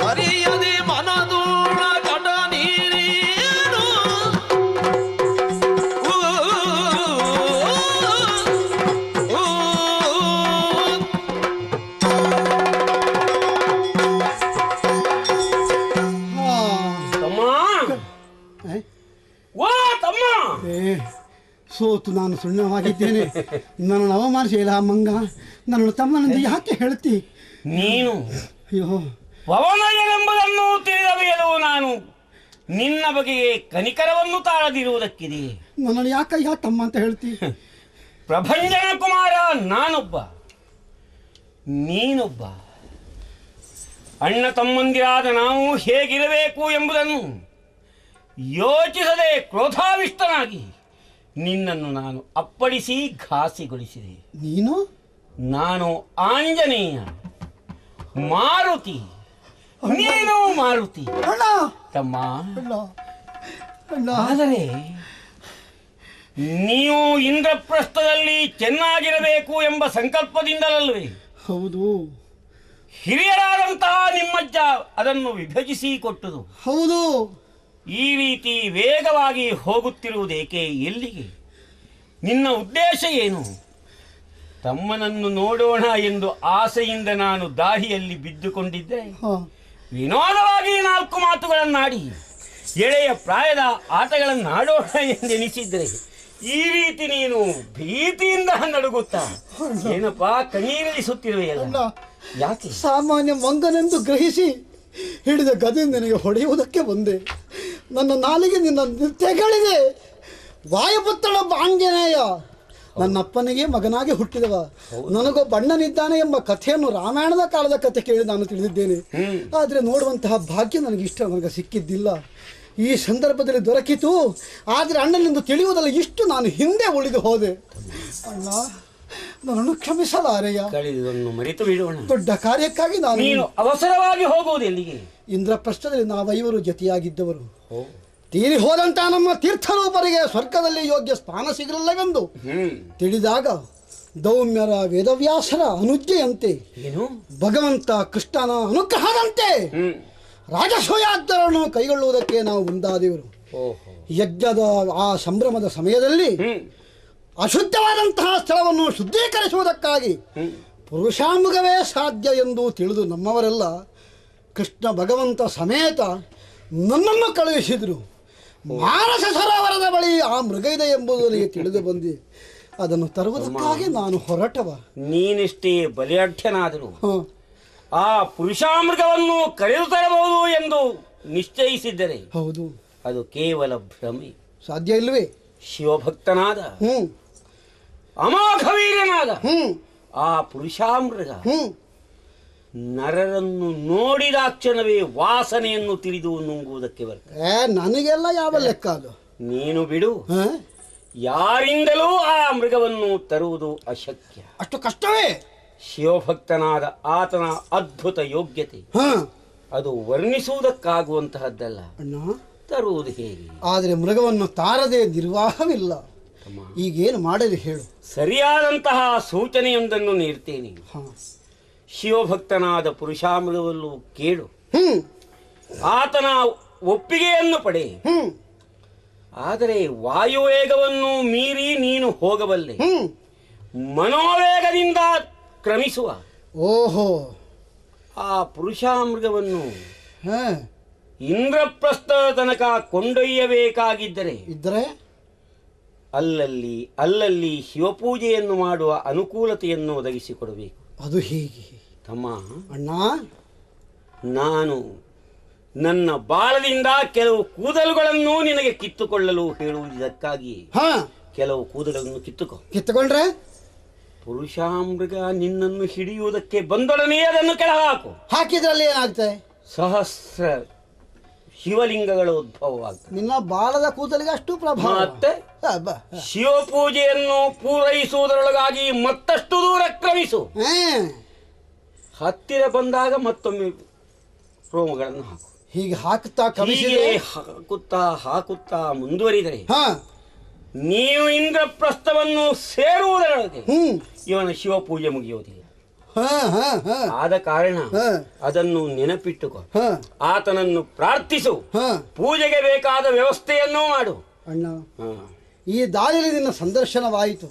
ಅರಿಯದೆ ಮನದೂಳ ಕಟ ನೀರೇನು ತಮ್ಮ, ಓ ತಮ್ಮ, ಸೋತು ನಾನು ಸುಣ್ಣವಾಗಿದ್ದೇನೆ. ನನ್ನನ್ನು ಅವಮಾನಿಸಿಲ್ಲ ಮಂಗ. ನನ್ನನ್ನು ತಮ್ಮನೆಂದು ಯಾಕೆ ಹೇಳ್ತಿ ನೀನು? ಅಯ್ಯೋ, ಪವನನೆಂಬುದನ್ನು ತಿಳಿಯಬೇಲು ನಾನು ನಿನ್ನ ಬಗೆಗೆ ಕನಿಕರವನ್ನು ತಾಳದಿರುವುದಕ್ಕಿದೆ. ನನ್ನನ್ನು ಯಾಕಯ್ಯ ತಮ್ಮ ಅಂತ ಹೇಳ್ತಿ? ಪ್ರಭಂಜನ ಕುಮಾರ ನಾನೊಬ್ಬ, ನೀನೊಬ್ಬ. ಅಣ್ಣ ತಮ್ಮಂದಿರಾದ ನಾವು ಹೇಗಿರಬೇಕು ಎಂಬುದನ್ನು ಯೋಚಿಸದೆ ಕ್ರೋಧಾವಿಷ್ಟನಾಗಿ ನಿನ್ನನ್ನು ನಾನು ಅಪ್ಪಳಿಸಿ ಘಾಸಿಗೊಳಿಸಿದೆ. ನೀನು? ನಾನು ಆಂಜನೇಯ, ಮಾರುತಿ. ನೀನು ಮಾರುತಿ ಅಣ್ಣ. ತಮ್ಮ. ಅಣ್ಣ, ಅಣ್ಣ. ಆದರೆ ನೀವು ಇಂದ್ರಪ್ರಸ್ಥದಲ್ಲಿ ಚೆನ್ನಾಗಿರಬೇಕು ಎಂಬ ಸಂಕಲ್ಪದಿಂದಲಲ್ವೇ ಹೌದು. ಹಿರಿಯರಾದಂತಹ ನಿಮ್ಮಜ್ಜ ಅದನ್ನು ವಿಭಜಿಸಿ ಕೊಟ್ಟದು. ಹೌದು. ಈ ರೀತಿ ವೇಗವಾಗಿ ಹೋಗುತ್ತಿರುವುದೇಕೆ? ಎಲ್ಲಿಗೆ? ನಿನ್ನ ಉದ್ದೇಶ ಏನು? ತಮ್ಮನನ್ನು ನೋಡೋಣ ಎಂದು ಆಸೆಯಿಂದ ನಾನು ದಾರಿಯಲ್ಲಿ ಬಿದ್ದುಕೊಂಡಿದ್ದೆ. ವಿನೋದವಾಗಿ 4 ಮಾತುಗಳನ್ನಾಡಿ ಎಳೆಯ ಪ್ರಾಯದ ಆಟಗಳನ್ನಾಡೋಣ ಎಂದೆನಿಸಿದ್ರೆ ಈ ರೀತಿ ನೀನು ಭೀತಿಯಿಂದ ನಡುಗುತ್ತಾ ಏನಪ್ಪಾ ಕಣ್ಣೀರಿಳಿಸುತ್ತಿರುವೆಯಲ್ಲ, ಯಾಕೆ? ಸಾಮಾನ್ಯ ಮಂಗನೆಂದು ಗ್ರಹಿಸಿ ಹಿಡಿದ ಗದೆ ನಿನಗೆ ಹೊಡೆಯುವುದಕ್ಕೆ ಬಂದೆ. ನನ್ನ ನಾಲಿಗೆ ನಿನ್ನ ತೆಗಳಿದೆ. ವಾಯುಪುತ್ರನೊಬ್ಬ ಆಂಜನೇಯ ನನ್ನಪ್ಪನಿಗೆ ಮಗನಾಗಿ ಹುಟ್ಟಿದವ. ನನಗೊಬ್ಬ ಅಣ್ಣನಿದ್ದಾನೆ ಎಂಬ ಕಥೆಯನ್ನು ರಾಮಾಯಣದ ಕಾಲದ ಕಥೆ ಕೇಳಿ ನಾನು ತಿಳಿದಿದ್ದೇನೆ. ಆದರೆ ನೋಡುವಂತಹ ಭಾಗ್ಯ ನನಗೆ ಸಿಕ್ಕಿದ್ದಿಲ್ಲ. ಈ ಸಂದರ್ಭದಲ್ಲಿ ದೊರಕಿತು. ಆದರೆ ಅಣ್ಣನಿಂದ ತಿಳಿಯುವುದಲ್ಲ, ಇಷ್ಟು ನಾನು ಹಿಂದೆ ಉಳಿದು ಹೋದೆ. ಅಣ್ಣ, ನನ್ನನ್ನು ಕ್ಷಮಿಸಲಾರೆಯ. ಕಳೆದುದನ್ನು ಮರೆತು ಬಿಡೋಣ. ದೊಡ್ಡ ಕಾರ್ಯಕ್ಕಾಗಿ ನೀನು ಅವಸರವಾಗಿ ಹೋಗುವುದು ಎಲ್ಲಿಗೆ? ಇಂದ್ರಪ್ರಸ್ಥದಲ್ಲಿ ನಾವೈವರು ಜೊತೆಯಾಗಿದ್ದವರು. ತೀರಿ ಹೋದಂತ ನಮ್ಮ ತೀರ್ಥರೂಪರಿಗೆ ಸ್ವರ್ಗದಲ್ಲಿ ಯೋಗ್ಯ ಸ್ಥಾನ ಸಿಗಲಿಲ್ಲವೆಂದು ತಿಳಿದಾಗ ದೌಮ್ಯರ ವೇದವ್ಯಾಸರ ಅನುಜ್ಞೆಯಂತೆ ಭಗವಂತ ಕೃಷ್ಣನ ಅನುಗ್ರಹದಂತೆ ರಾಜಸೂಯಾಜ್ಞರನ್ನು ಕೈಗೊಳ್ಳುವುದಕ್ಕೆ ನಾವು ಮುಂದಾದೆವರು. ಯಜ್ಞದ ಆ ಸಂಭ್ರಮದ ಸಮಯದಲ್ಲಿ ಅಶುದ್ಧವಾದಂತಹ ಸ್ಥಳವನ್ನು ಶುದ್ಧೀಕರಿಸುವುದಕ್ಕಾಗಿ ಪುರುಷಾಂಗವೇ ಸಾಧ್ಯ ಎಂದು ತಿಳಿದು ನಮ್ಮವರೆಲ್ಲ ಕೃಷ್ಣ ಭಗವಂತ ಸಮೇತ ನನ್ನನ್ನು ಕಳುಹಿಸಿದರು. ಮಾನಸ ಸರೋವರದ ಬಳಿ ಆ ಮೃಗ ಇದೆ ಎಂಬುದು ನನಗೆ ತಿಳಿದು ಬಂದಿ. ಅದನ್ನು ತರುವುದಕ್ಕಾಗಿ ನಾನು ಹೊರಟವ. ನೀನೆಷ್ಟೇ ಬಲಿಯಾಢ್ಯನಾದರೂ ಆ ಪುರುಷಾಮೃಗವನ್ನು ಕರೆದು ತರಬಹುದು ಎಂದು ನಿಶ್ಚಯಿಸಿದ್ದರೆ ಹೌದು, ಅದು ಕೇವಲ ಭ್ರಮೆ. ಸಾಧ್ಯ ಇಲ್ಲವೇ? ಶಿವಭಕ್ತನಾದ ಅಮೋಘವೀರ್ಯನಾದ ಆ ಪುರುಷಾಮೃಗ ನರರನ್ನು ನೋಡಿದಾಕ್ಷಣವೇ ವಾಸನೆಯನ್ನು ತಿಳಿದು ನುಂಗುವುದಕ್ಕೆ ಬರ್ತದೆ. ನನಗೆಲ್ಲ ಯಾವ ಲೆಕ್ಕ ಅದು? ನೀನು ಬಿಡು. ಯಾರಿಂದಲೂ ಆ ಮೃಗವನ್ನು ತರುವುದು ಅಶಕ್ಯ. ಅಷ್ಟು ಕಷ್ಟವೇ? ಶಿವಭಕ್ತನಾದ ಆತನ ಅದ್ಭುತ ಯೋಗ್ಯತೆ ಅದು ವರ್ಣಿಸುವುದಕ್ಕಾಗುವಂತಹದ್ದಲ್ಲ. ತರುವುದು ಹೇಗೆ? ಆದರೆ ಮೃಗವನ್ನು ತಾರದೆ ನಿರ್ವಾಹವಿಲ್ಲ. ಈಗೇನು ಮಾಡಲಿ ಹೇಳು? ಸರಿಯಾದಂತಹ ಸೂಚನೆಯೊಂದನ್ನು ನೀಡ್ತೇನೆ. ಶಿವಭಕ್ತನಾದ ಪುರುಷಾಮೃಗವನ್ನು ಕೇಳು. ಆತನ ಒಪ್ಪಿಗೆಯನ್ನು ಪಡೆ. ಆದರೆ ವಾಯುವೇಗವನ್ನು ಮೀರಿ ನೀನು ಹೋಗಬಲ್ಲೆ. ಮನೋವೇಗದಿಂದ ಕ್ರಮಿಸುವ ಆ ಪುರುಷಾಮೃಗವನ್ನು ಇಂದ್ರಪ್ರಸ್ಥದ ತನಕ ಕೊಂಡೊಯ್ಯಬೇಕಾಗಿದ್ದರೆ ಅಲ್ಲಲ್ಲಿ ಶಿವಪೂಜೆಯನ್ನು ಮಾಡುವ ಅನುಕೂಲತೆಯನ್ನು ಒದಗಿಸಿಕೊಡಬೇಕು. ಅದು ಹೇಗೆ ತಮ್ಮ? ಅಣ್ಣ, ನಾನು ನನ್ನ ಬಾಲದಿಂದ ಕೆಲವು ಕೂದಲುಗಳನ್ನು ನಿನಗೆ ಕಿತ್ತುಕೊಳ್ಳಲು ಹೇಳುವುದಕ್ಕಾಗಿ ಕೆಲವು ಕೂದಲನ್ನು ಕಿತ್ತುಕೊಂಡ್ರೆ ಪುರುಷಾಮೃಗ ನಿನ್ನನ್ನು ಹಿಡಿಯುವುದಕ್ಕೆ ಬಂದೊಡನೆ ಅದನ್ನು ಕೆಳಹಾಕು. ಹಾಕಿದ್ರಲ್ಲಿ ಏನಾಗ್ತದೆ? ಸಹಸ್ರ ಶಿವಲಿಂಗಗಳು ಉದ್ಭವವಾಗ್ತದೆ. ನಿನ್ನ ಬಾಲದ ಕೂದಲಿಗೆ ಅಷ್ಟು ಪ್ರಭಾವ. ಮತ್ತೆ ಶಿವಪೂಜೆಯನ್ನು ಪೂರೈಸುವುದರೊಳಗಾಗಿ ಮತ್ತಷ್ಟು ದೂರ ಕ್ರಮಿಸು. ಹತ್ತಿರ ಬಂದಾಗ ಮತ್ತೊಮ್ಮೆ ರೋಮಗಳನ್ನು ಹಾಕು. ಹೀಗೆ ಹಾಕುತ್ತಾ ಹಾಕುತ್ತಾ ಮುಂದುವರಿದರೆ ನೀವು ಇಂದ್ರಪ್ರಸ್ಥವನ್ನು ಸೇರುವುದರೊಳಗೆ ಇವನ ಶಿವಪೂಜೆ ಮುಗಿಯುವುದಿಲ್ಲ. ಆದ ಕಾರಣ ಅದನ್ನು ನೆನಪಿಟ್ಟುಕೋ. ಆತನನ್ನು ಪ್ರಾರ್ಥಿಸು. ಪೂಜೆಗೆ ಬೇಕಾದ ವ್ಯವಸ್ಥೆಯನ್ನು ಮಾಡು. ಅಣ್ಣ, ಈ ದಾರಿಯಲ್ಲಿ ನಿನ್ನ ಸಂದರ್ಶನವಾಯಿತು.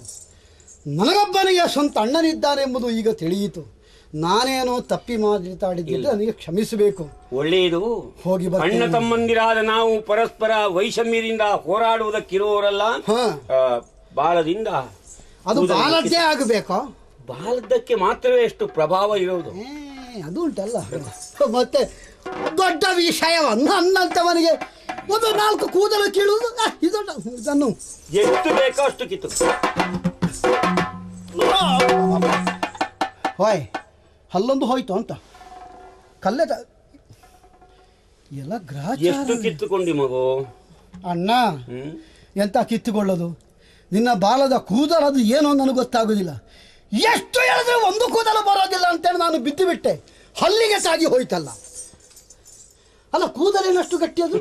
ನನಗೊಬ್ಬನಿಗೆ ಸ್ವಂತ ಅಣ್ಣನಿದ್ದಾನೆ ಎಂಬುದು ಈಗ ತಿಳಿಯಿತು. ನಾನೇನೋ ತಪ್ಪಿ ಮಾತಾಡಿದ್ದಿಲ್ಲ, ನನಗೆ ಕ್ಷಮಿಸಬೇಕು. ಒಳ್ಳೆಯದು. ಹೋಗಿ ಅಣ್ಣ ತಮ್ಮಂದಿರಾದ ನಾವು ಪರಸ್ಪರ ವೈಷಮ್ಯದಿಂದ ಹೋರಾಡುವುದಕ್ಕಿರುವವರಲ್ಲ. ಬಾಲದಿಂದ ಅದು ಬಾಲದ್ದೇ ಆಗಬೇಕು. ಬಾಲದ್ದಕ್ಕೆ ಮಾತ್ರವೇ ಎಷ್ಟು ಪ್ರಭಾವ ಇರುವುದು. ಅದು ಉಂಟಲ್ಲ. ಮತ್ತೆ ದೊಡ್ಡ ವಿಷಯವನ್ನು ಅನ್ನಂತವನಿಗೆ ಒಂದು 4 ಕೂದಲು ಕೀಳುವುದು ಇದನ್ನು ಎಷ್ಟು ಬೇಕೋ ಅಷ್ಟು ಕಿತ್ತು. ಹೋಯ್, ಹಲ್ಲೊಂದು ಹೋಯ್ತು ಅಂತ ಕಲ್ಲೆ ಎಲ್ಲ ಎಷ್ಟು ಕಿತ್ತುಕೊಂಡಿ ಮಗು? ಅಣ್ಣ, ಎಂತ ಕಿತ್ತುಕೊಳ್ಳೋದು? ನಿನ್ನ ಬಾಲದ ಕೂದಲದು ಏನೋ ನನಗೆ ಗೊತ್ತಾಗೋದಿಲ್ಲ. ಎಷ್ಟು ಹೇಳಿದ್ರೆ ಒಂದು ಕೂದಲು ಬರೋದಿಲ್ಲ ಅಂತೇಳಿ ನಾನು ಬಿದ್ದು ಬಿಟ್ಟೆ. ಹಲ್ಲಿಗೆ ಸಾಗಿ ಹೋಯ್ತಲ್ಲ. ಅಲ್ಲ, ಕೂದಲಿನಷ್ಟು ಗಟ್ಟಿ ಅದು.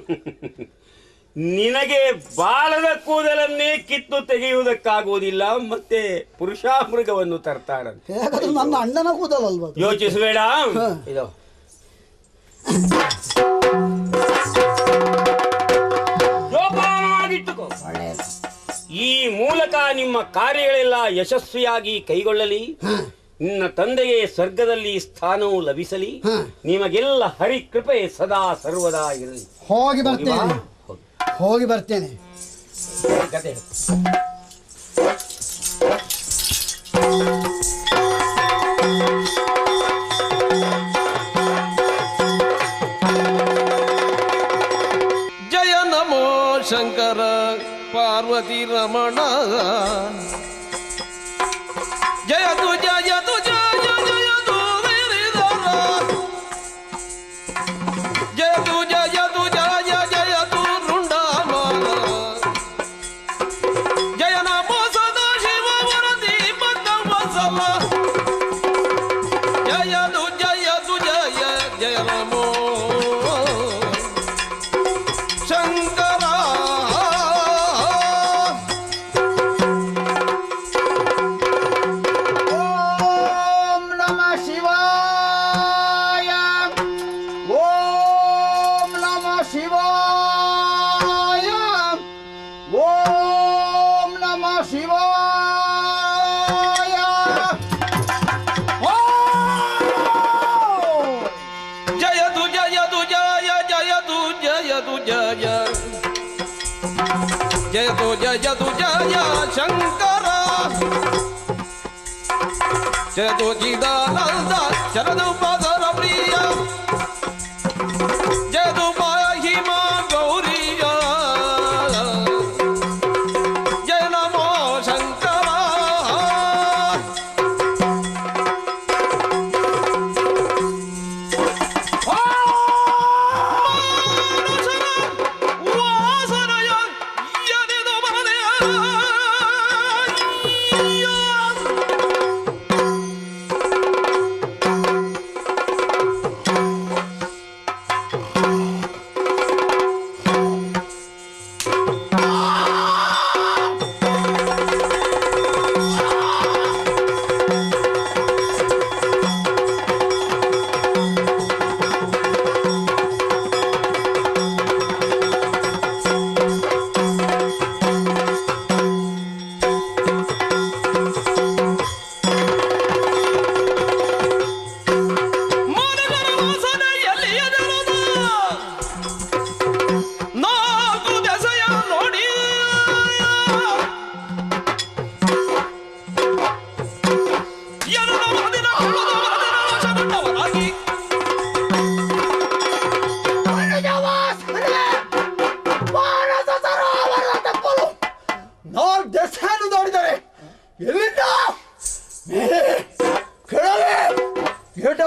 ನಿನಗೆ ಬಾಲದ ಕೂದಲನ್ನೇ ಕಿತ್ತು ತೆಗೆಯುವುದಕ್ಕಾಗುವುದಿಲ್ಲ, ಮತ್ತೆ ಪುರುಷ ಮೃಗವನ್ನು ತರ್ತಾರಂತೆ. ಹೇಗಾದ್ರೂ ನನ್ನ ಅಣ್ಣನ ಕೂದಲಲ್ವ ಅದು? ಯೋಚಿಸಬೇಡ. ಇದು ಜೋಪಾನವಾಗಿಟ್ಟುಕೋ. ಈ ಮೂಲಕ ನಿಮ್ಮ ಕಾರ್ಯಗಳೆಲ್ಲ ಯಶಸ್ವಿಯಾಗಿ ಕೈಗೊಳ್ಳಲಿ. ನಿನ್ನ ತಂದೆಗೆ ಸ್ವರ್ಗದಲ್ಲಿ ಸ್ಥಾನವು ಲಭಿಸಲಿ. ನಿಮಗೆಲ್ಲ ಹರಿಕೃಪೆ ಸದಾ ಸರ್ವದಾ ಇರಲಿ. ಹೋಗಿ ಬರ್ತೇನೆ, ಹೋಗಿ ಬರ್ತೇನೆ. ಕತೆ ಹೇಳು. ಜಯ ನಮೋ ಶಂಕರ ಪಾರ್ವತಿ ರಮಣ ಜಯತು ಜಯತು ಜಯ ಜಯತು ಗಿರಿಧರ ಜಯತು ಜಯತು ಜಯ ಜಯತು ವೃಂದಾವನ ಜಯ ನಮೋ ಸದಾ ಶಿವ ವರದಿ ಭಕ್ತವತ್ಸಲ ಜಯತು ಜಯತು ಜಯ ಜಯ ನಮೋ ಶಂಕರ. ಓಂ ನಮಃ ಶಿವಾಯ, ಓಂ ನಮಃ ಶಿವಾಯ, ಓಂ ನಮಃ ಶಿವಾಯ. ಜಯತು ಜಯತು ಜಯ ಜಯತು ಜಯತು ಜಯ ಜಯತು ಜಯತು ಜಯ ಶಂಕರ ಜಯತು ಚಿದಾನಂದ ಶರಣು ಪದರ ಪ್ರಿಯ ಜಯತು ಮಹಿಮಾ ಗೌರಿಯ ಜಯ ನಮೋ ಶಂಕರ. ನಾವು ದಸರಾನು ನೋಡಿದರೆ ಎಲ್ಲಿಂದ ಮೇಲೆ ಕೆಳಗೆ ಎಡ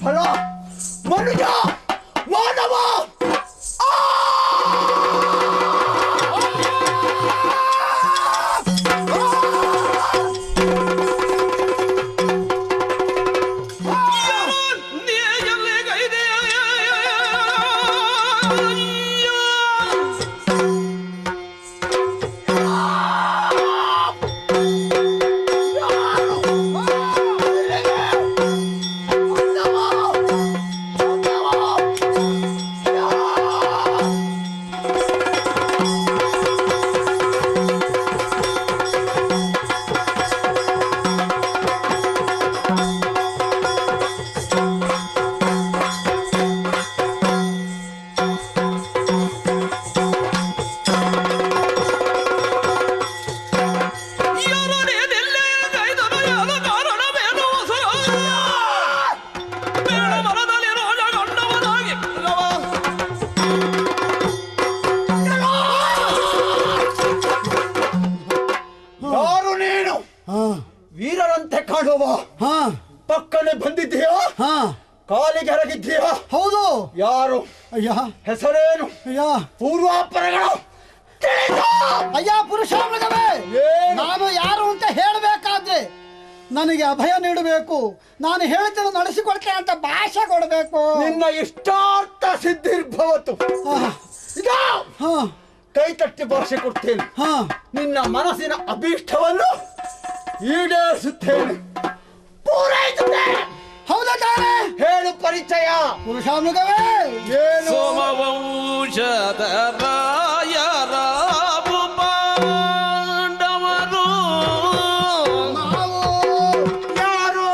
ಬಲ ಮನುಜ ಮಾನವ ವೀರರಂತೆ ಕಾಣುವ ಪಕ್ಕನೆ ಬಂದಿದ್ದೀಯಾ? ಕಾಲಿಗೆ ಎರಗಿದ್ದೀಯಾ? ಹೌದು. ಯಾರು? ಅಯ್ಯ. ಹೆಸರೇನು? ಅಯ್ಯ. ಪೂರ್ವಾಪರಗಳು ಅಯ್ಯ. ಪುರುಷಾಮೃಗವೇ, ನಾನು ಯಾರು ಅಂತ ಹೇಳಬೇಕಾದ್ರೆ ನನಗೆ ಅಭಯ ನೀಡಬೇಕು. ನಾನು ಹೇಳ್ತೇನೆ ನಡೆಸಿಕೊಡ್ತೇನೆ ಅಂತ ಭಾಷೆ ಕೊಡಬೇಕು. ನಿನ್ನ ಇಷ್ಟಾರ್ಥ ಸಿದ್ಧಿರ್ಭವತು. ಕೈ ತಟ್ಟಿ ಕೊಡ್ತೇನೆ. ನಿನ್ನ ಮನಸ್ಸಿನ ಅಭೀಷ್ಟವನ್ನು ಈಡೇರಿಸುತ್ತೇನೆ, ಪೂರೈಸುತ್ತೇನೆ. ಹೌದಾ ತಾನೆ? ಹೇಳು ಪರಿಚಯ. ಪುರುಷಾಮೃಗವೇ ಏನು? ಸೋಮವಂಶದ ರಾಯರ ಪಾಂಡವರು ನಾವು ಯಾರು?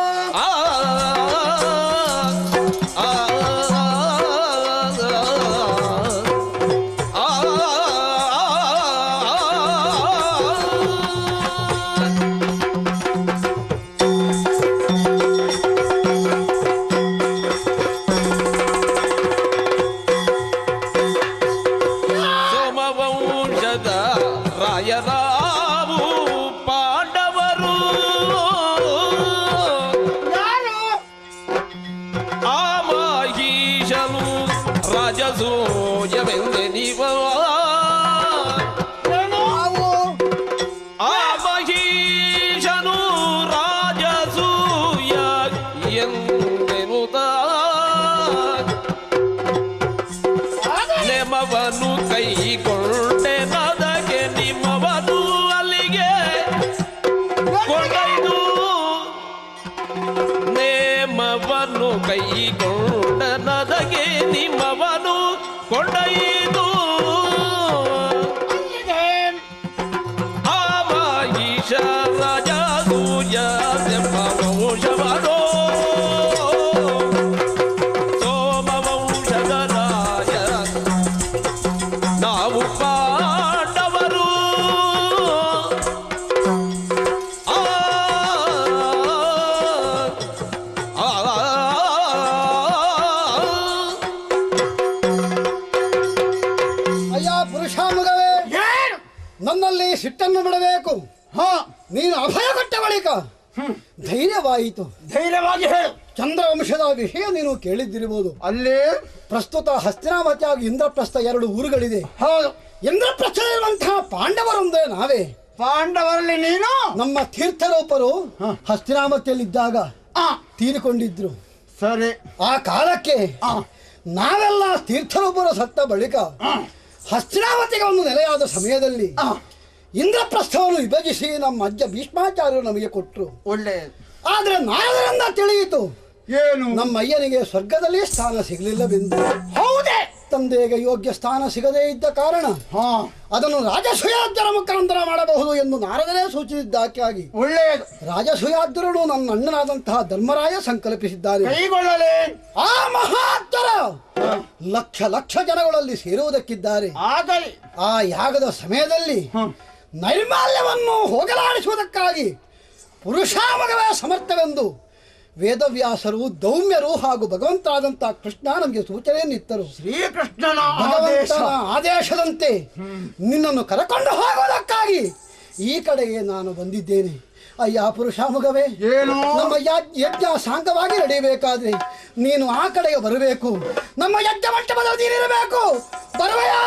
ಸೋಮವಂಶದ ರಾಯರಾವು ಪಾಂಡವರು ಯಾರು? ಆ ಮಹೀಶನು ರಾಜಸೂಯವೆಂದೆನಿವ ನಾವು ಆ ಮಹೀಶನು ರಾಜಸೂಯ ಎಂದೆನುತ ನೆಮವನು ಕೈಗೊಂಡೆ ನದಗೆ ನಿಮ್ಮವನು ಅಲ್ಲಿಗೆ ಕೊಂಡೈದು ನೇಮವನ್ನು ಕೈಗೊಂಡ ನದಗೆ ನಿಮ್ಮವನು ಕೊಂಡೈದು ಆ ಮಹೀಶ ರಾಜ ಸೂರ್ಯ ಎಂಬ ವಂಶವನೋ ಸೋಮವಂಶದ ರಾಜ ನಾವು ಪಾಂಡವರು ಆ ಆ ಅಯ್ಯ ಪುರುಷಾಮೃಗವೇ, ನನ್ನಲ್ಲಿ ಸಿಟ್ಟನ್ನು ಬಿಡಬೇಕು. ನೀನು ಅಭಯ ಕೊಟ್ಟ ಬಳಿಕ ಧೈರ್ಯವಾಯಿತು. ಧೈರ್ಯವಾಗಿ ಹೇಳು. ಚಂದ್ರವಂಶದ ವಿಷಯ ನೀನು ಕೇಳಿದ್ದಿರಬಹುದು. ಅಲ್ಲಿ ಪ್ರಸ್ತುತ ಹಸ್ತಿನಾವತಿ ಹಾಗೂ ಇಂದ್ರಪ್ರಸ್ಥ 2 ಊರುಗಳಿದೆ. ಹೌದು. ಇಂದ್ರಪ್ರಸ್ಥದಲ್ಲಿರುವಂತಹ ಪಾಂಡವರೊಂದೇ ನಾವೇ. ಪಾಂಡವರಲ್ಲಿ ನೀನು? ನಮ್ಮ ತೀರ್ಥರೂಪರು ಹಸ್ತಿನಾವತಿಯಲ್ಲಿದ್ದಾಗ ತೀರಿಕೊಂಡಿದ್ರು. ಸರಿ. ಆ ಕಾಲಕ್ಕೆ ನಾವೆಲ್ಲ ತೀರ್ಥರೂಪರು ಸತ್ತ ಬಳಿಕ ಹಸ್ತಿನಾವತಿಗೆ ಒಂದು ನೆಲೆಯಾದ ಸಮಯದಲ್ಲಿ ಇಂದ್ರಪ್ರಸ್ಥವನ್ನು ವಿಭಜಿಸಿ ನಮ್ಮ ಅಜ್ಜ ಭೀಷ್ಮಾಚಾರ್ಯರು ನಮಗೆ ಕೊಟ್ಟರು. ಒಳ್ಳೆ. ಆದ್ರೆ ನಾರದರಿಂದ ತಿಳಿಯಿತು ಏನು? ನಮ್ಮ ಅಯ್ಯನಿಗೆ ಸ್ವರ್ಗದಲ್ಲಿ ಸ್ಥಾನ ಸಿಗಲಿಲ್ಲವೆಂದು. ಹೌದೇ? ತಂದೆಗೆ ಯೋಗ್ಯ ಸ್ಥಾನ ಸಿಗದೇ ಇದ್ದ ಕಾರಣ ಅದನ್ನು ರಾಜಸೂಯಾದ್ಯರ ಮುಖಾಂತರ ಮಾಡಬಹುದು ಎಂದು ನಾರದರೇ ಸೂಚಿಸಿದ್ದಾಗಿ ಒಳ್ಳೆಯದು. ರಾಜಸೂಯಾದ್ಯರನು ನನ್ನ ಅಣ್ಣನಾದಂತಹ ಧರ್ಮರಾಯ ಸಂಕಲ್ಪಿಸಿದ್ದಾರೆ. ಕೈಗೊಳ್ಳಲಿ. ಆ ಮಹಾತ್ತರ ಲಕ್ಷ ಲಕ್ಷ ಜನಗಳಲ್ಲಿ ಸೇರುವುದಕ್ಕಿದ್ದಾರೆ. ಆ ಯಾಗದ ಸಮಯದಲ್ಲಿ ನೈರ್ಮಾಲ್ಯವನ್ನು ಹೋಗಲಾಡಿಸುವುದಕ್ಕಾಗಿ ಪುರುಷಾಮಗವೇ ಸಮರ್ಥವೆಂದು ವೇದವ್ಯಾಸರು, ದೌಮ್ಯರು ಹಾಗೂ ಭಗವಂತರಾದಂತಹ ಕೃಷ್ಣ ನಮಗೆ ಸೂಚನೆಯನ್ನಿತ್ತರು. ಶ್ರೀಕೃಷ್ಣನ ಭಗವಂತನ ಆದೇಶದಂತೆ ನಿನ್ನನ್ನು ಕರೆಕೊಂಡು ಹೋಗುವುದಕ್ಕಾಗಿ ಈ ಕಡೆಗೆ ನಾನು ಬಂದಿದ್ದೇನೆ. ಅಯ್ಯ ಪುರುಷಾಮುಗವೇ, ಏನು ನಮ್ಮ ಯಜ್ಞ ಸಾಂಗವಾಗಿ ನಡೆಯಬೇಕಾದ್ರೆ ನೀನು ಆ ಕಡೆಗೆ ಬರಬೇಕು. ನಮ್ಮ ಯಜ್ಞ ಮಂಟಪದಲ್ಲಿ ನೀನಿರಬೇಕು. ಬರುವೆಯಾ?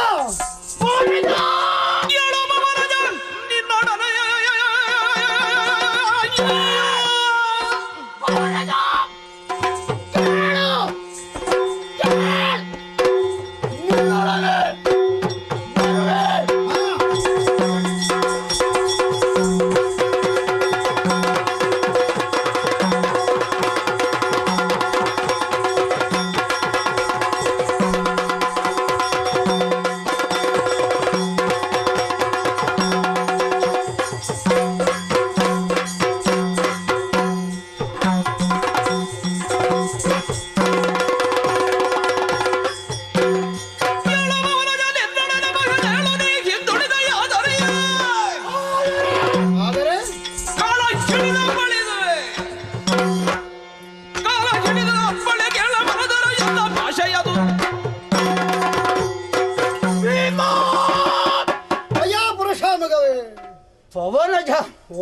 ಪವನಜ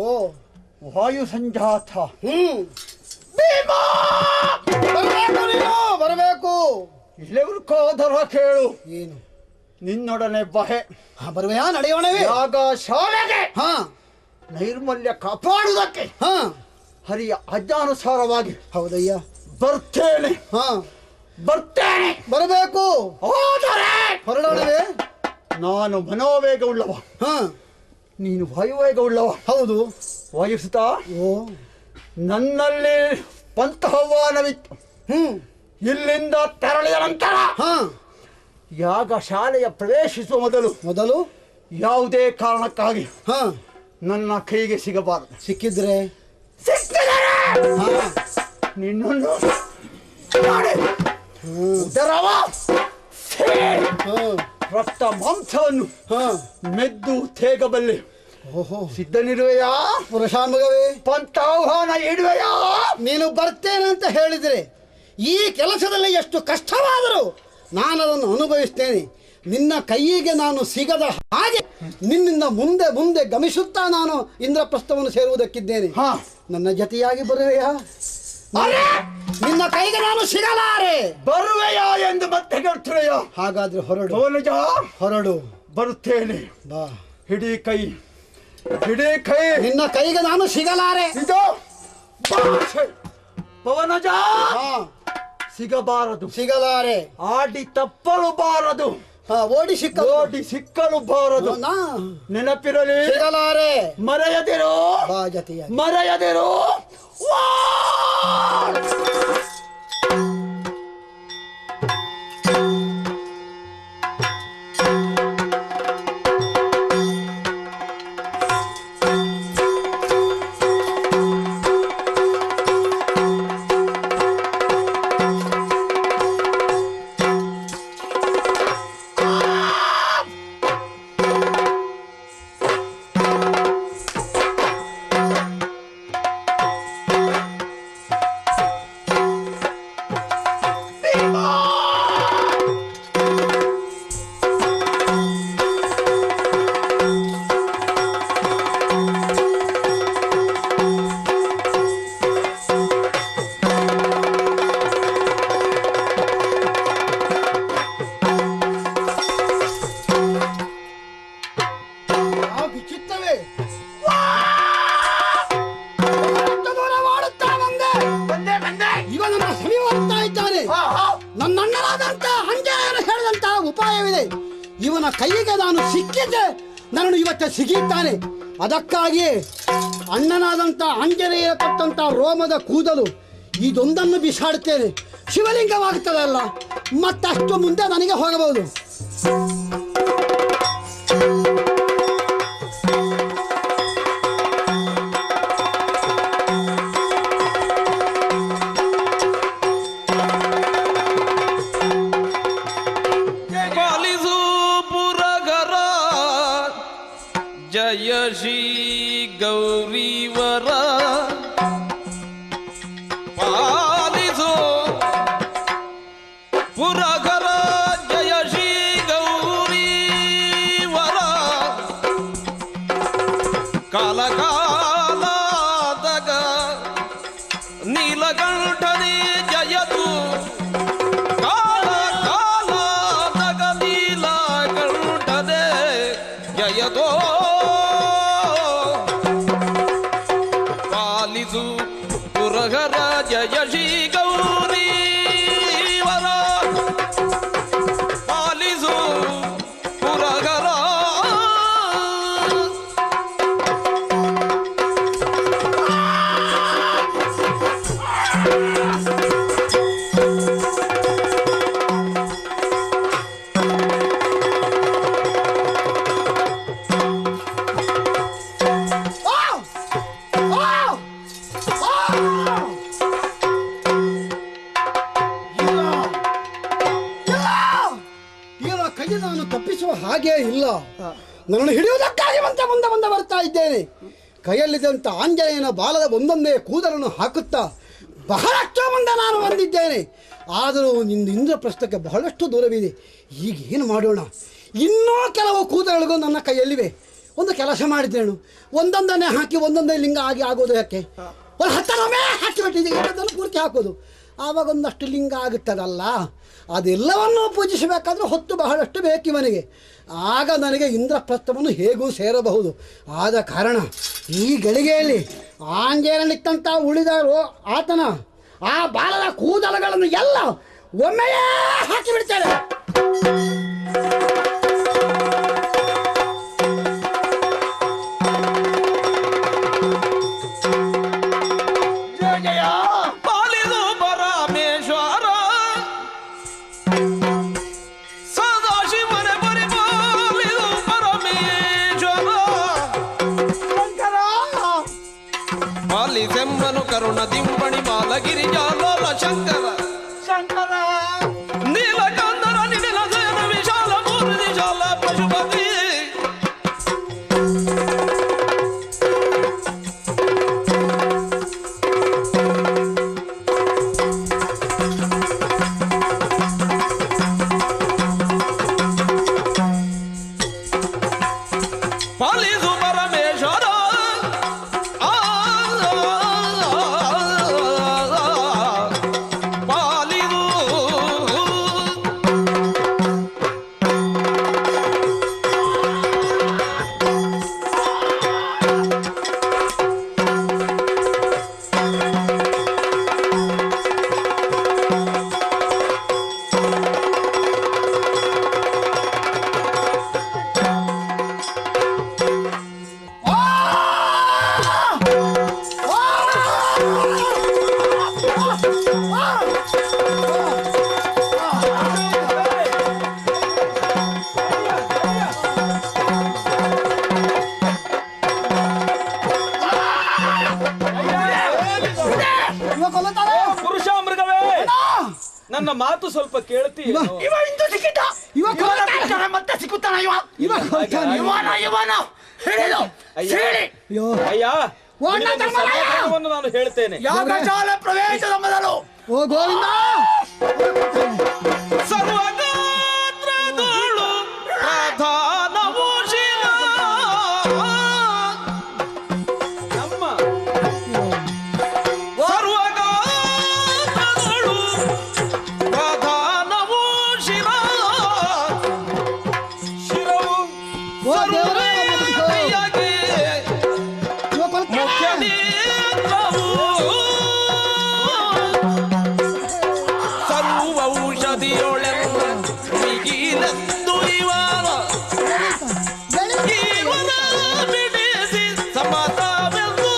ಓ ವಾಯು ಸಂಜಾತ. ಬರಬೇಕು, ನೀನು ಬರಬೇಕು. ಇಲ್ಲೆವರು ಕೋದರ ಕೇಳು. ಏನು? ನಿನ್ನೊಡನೆ ಬಹೆ. ಬರುವೆಯಾ? ನಡೆಯೋಣವೇ? ಯಾಗ ಶಾಲೆಗೆ ನೈರ್ಮಲ್ಯ ಕಾಪಾಡುವುದಕ್ಕೆ ಹರಿಯ ಅಜ್ಞಾನುಸಾರವಾಗಿ. ಹೌದಯ್ಯ, ಬರ್ತೇನೆ. ಬರ್ತೇನೆ. ಬರಬೇಕು. ಹೋದರೆ ಹೊರಡೋಣವೇ? ನಾನು ಮನೋವೇಗ ಉಳ್ಳವ, ನೀನು ವಾಯುವೇಗ ಉಳ್ಳವ. ಹೌದು. ವಾಯುಸುತ್ತಾ, ನನ್ನಲ್ಲಿ ಪಂಥಾಹ್ವಾನವಿತ್ತು. ಇಲ್ಲಿಂದ ತೆರಳಿದ ನಂತರ ಯಾಗ ಶಾಲೆಯ ಪ್ರವೇಶಿಸುವ ಮೊದಲು ಯಾವುದೇ ಕಾರಣಕ್ಕಾಗಿ ನನ್ನ ಕೈಗೆ ಸಿಗಬಾರದು. ಸಿಕ್ಕಿದ್ರೆ ನಿನ್ನನ್ನು ಉದರವ ರಕ್ತ ಮಾಂಸವನ್ನು ಮೆದ್ದು ತೇಗಬಲ್ಲೆ. ಸಿದ್ಧನಿರುವೆಯಾ ಪುರುಷಾಮಗವೇ? ಪಂಥಾಹ್ವಾನ ಇಡುವೆಯಾ? ನೀನು ಬರ್ತೇನಂತ ಹೇಳಿದರೆ ಈ ಕೆಲಸದಲ್ಲಿ ಎಷ್ಟು ಕಷ್ಟವಾದರೂ ನಾನು ಅದನ್ನು ಅನುಭವಿಸ್ತೇನೆ. ನಿನ್ನ ಕೈಯಿಗೆ ನಾನು ಸಿಗದ ಹಾಗೆ ನಿನ್ನಿಂದ ಮುಂದೆ ಮುಂದೆ ಗಮಿಸುತ್ತಾ ನಾನು ಇಂದ್ರಪ್ರಸ್ಥವನ್ನು ಸೇರುವುದಕ್ಕಿದ್ದೇನೆ. ನನ್ನ ಜೊತೆಯಾಗಿ ಬರುವೆಯಾ? ನಿನ್ನ ಕೈಗೆ ನಾನು ಸಿಗಲಾರೆ. ಬರುವೆಯಾ ಎಂದು ಮತ್ತೆ ಕೇಳ್ತಿರೆಯಾ? ಹಾಗಾದ್ರೆ ಹೊರಡು. ಹೊರಡು. ಬರುತ್ತೇನೆ. ಬಾ. ಹಿಡಿ ಕೈ. ನಿನ್ನ ಕೈಗೆ ನಾನು ಸಿಗಲಾರೆ. ಪವನಜ, ಸಿಗಬಾರದು. ಸಿಗಲಾರೆ. ಆಡಿ ತಪ್ಪಲು ಬಾರದು. ಓಡಿ ಸಿಕ್ಕಲು ಬಾರದು. ನೆನಪಿರಲಿ. ಸಿಗಲಾರೆ. ಮರೆಯದಿರು. ಮರೆಯದಿರು. ಇವನ ಕೈಗೆ ನಾನು ಸಿಕ್ಕಿದ್ದೆ ನಾನು ಇವತ್ತು ಸಿಗಿದ್ದಾನೆ. ಅದಕ್ಕಾಗಿ ಅಣ್ಣನಾದಂಥ ಆಂಜನೇಯ ಕೊಟ್ಟಂಥ ರೋಮದ ಕೂದಲು ಇದೊಂದನ್ನು ಬಿಸಾಡುತ್ತೇನೆ. ಶಿವಲಿಂಗವಾಗುತ್ತದಲ್ಲ, ಮತ್ತಷ್ಟು ಮುಂದೆ ನನಗೆ ಹೋಗಬಹುದು. ಜಯ ಶ್ರೀ ಗೌರೀವರ ಪಾಲಿಸೋ ಪುರಗರ. ಜಯ ಶ್ರೀ ಗೌರೀವರ ಕಾಲಕಾಲದಗ ನೀಲಕಂಠನೇ ಜಯತು. ಕಾಲ ಕಾಲದಗ ನೀಲಕಂಠನೇ ಜಯತೋ. ಪುರಗರ ಜಯ ಶ್ರೀ ಗೌರೀವರ ಪಾಲಿಸು ಪುರಗರ. ನಾನು ತಪ್ಪಿಸುವ ಹಾಗೇ ಇಲ್ಲ. ನನ್ನನ್ನು ಹಿಡಿಯುವುದಕ್ಕಾಗಿ ಮುಂದೆ ಮುಂದೆ ಬರ್ತಾ ಇದ್ದೇನೆ. ಕೈಯಲ್ಲಿದ್ದಂಥ ಆಂಜನೇಯನ ಬಾಲದ ಒಂದೊಂದೇ ಕೂದಲನ್ನು ಹಾಕುತ್ತಾ ಬಹಳಷ್ಟು ಮುಂದೆ ನಾನು ಬಂದಿದ್ದೇನೆ. ಆದರೂ ನಿನ್ನ ಇಂದ್ರಪ್ರಸ್ಥಕ್ಕೆ ಬಹಳಷ್ಟು ದೂರವಿದೆ. ಈಗ ಏನು ಮಾಡೋಣ? ಇನ್ನೂ ಕೆಲವು ಕೂದಲುಗಳು ನನ್ನ ಕೈಯಲ್ಲಿವೆ. ಒಂದು ಕೆಲಸ ಮಾಡಿದ್ದೇನು, ಒಂದೊಂದನ್ನೇ ಹಾಕಿ ಒಂದೊಂದೇ ಲಿಂಗ ಆಗೋದು ಯಾಕೆ? ಒಂದು 10 ರೊಮ್ಮೆ ಹಾಕಿಬಿಟ್ಟಿದೆ, ಇದನ್ನು ಪೂರ್ತಿ ಹಾಕೋದು. ಆವಾಗ ಒಂದಷ್ಟು ಲಿಂಗ ಆಗುತ್ತದಲ್ಲ. ಅದೆಲ್ಲವನ್ನೂ ಪೂಜಿಸಬೇಕಾದ್ರೆ ಹೊತ್ತು ಬಹಳಷ್ಟು ಬೇಕಿವನಿಗೆ. ಆಗ ನನಗೆ ಇಂದ್ರಪ್ರಸ್ಥವನ್ನು ಹೇಗೂ ಸೇರಬಹುದು. ಆದ ಕಾರಣ ಈ ಗಳಿಗೆಯಲ್ಲಿ ಆಂಜನೇಯನಿತ್ತಂತ ಉಳಿದವರು ಆತನ ಆ ಬಾಲದ ಕೂದಲುಗಳನ್ನು ಎಲ್ಲ ಒಮ್ಮೆಯೇ ಹಾಕಿಬಿಡ್ತಾರೆ. ಕರುಣನು ಕರುಣ ದಿಂಪಣಿ ಮಾಲಗಿರಿ ಜಾಲೋಲ ಶಂಕರ ಶಂಕರ ನೀಲಕಂದರ ನಿಡಿಲ ಸೇನ ವಿಶಾಲ ಮೂರ್ತಿ ಶಾಲ ಪಶುಪತಿ ಪಾಲಿಸು ಪರಮೇಶ್ವರ ಪಾಲಿದು ಇವ ಕೊಲ್ಲುತ್ತಾನೆ. ಪುರುಷ ಮೃಗವೇ, ನನ್ನ ಮಾತು ಸ್ವಲ್ಪ ಕೇಳ್ತೀಯ? ಇವ ಇಂದು ಸಿಕ್ಕಿದ್ದ. ಇವ ಕೊಲ್ಲುತ್ತಾನೆ. ಮತ್ತೆ ಸಿಕ್ಕುತ್ತಾನ ಇವ. ಇವ ಕೊಲ್ತಾನೆ. ಇವನ ಹೇಳಿದು ಹೇಳಿ. ಅಯ್ಯೋ ಅಯ್ಯ, ಓ ಅಣ್ಣ ನಿನಗೆ ತಮ್ಮಯ್ಯ! ಸಮಾಧಾನವನ್ನು ನಾನು ಹೇಳ್ತೇನೆ. ಯಾಗಶಾಲ ಪ್ರವೇಶದ ಮೊದಲು ಓ ಗೋವಿಂದ ಸರ್ವಗಾತ್ರದೋಳು ಪ್ರಧಾನವು ಶಿವ ನಮ್ಮ ಸರ್ವಗಾತ್ರದೋಳು ಪ್ರಧಾನವು ಶಿವ ಶಿರವು ಓ ದೇವರೇ ಸರ್ವದೇವಿಯಾಗಿ ಇವ ಕೊಲ್ತಾನೆ. ಮುಖ್ಯನೇತ್ರವು ಸರ್ವ ಔಷಧಿಯೊಳೆಲ್ಲ ಮಿಗಿಲೆಂದು ಇವನ ಇವನ ಬಿಡಿಸಿ ಸಮತವೆಂದು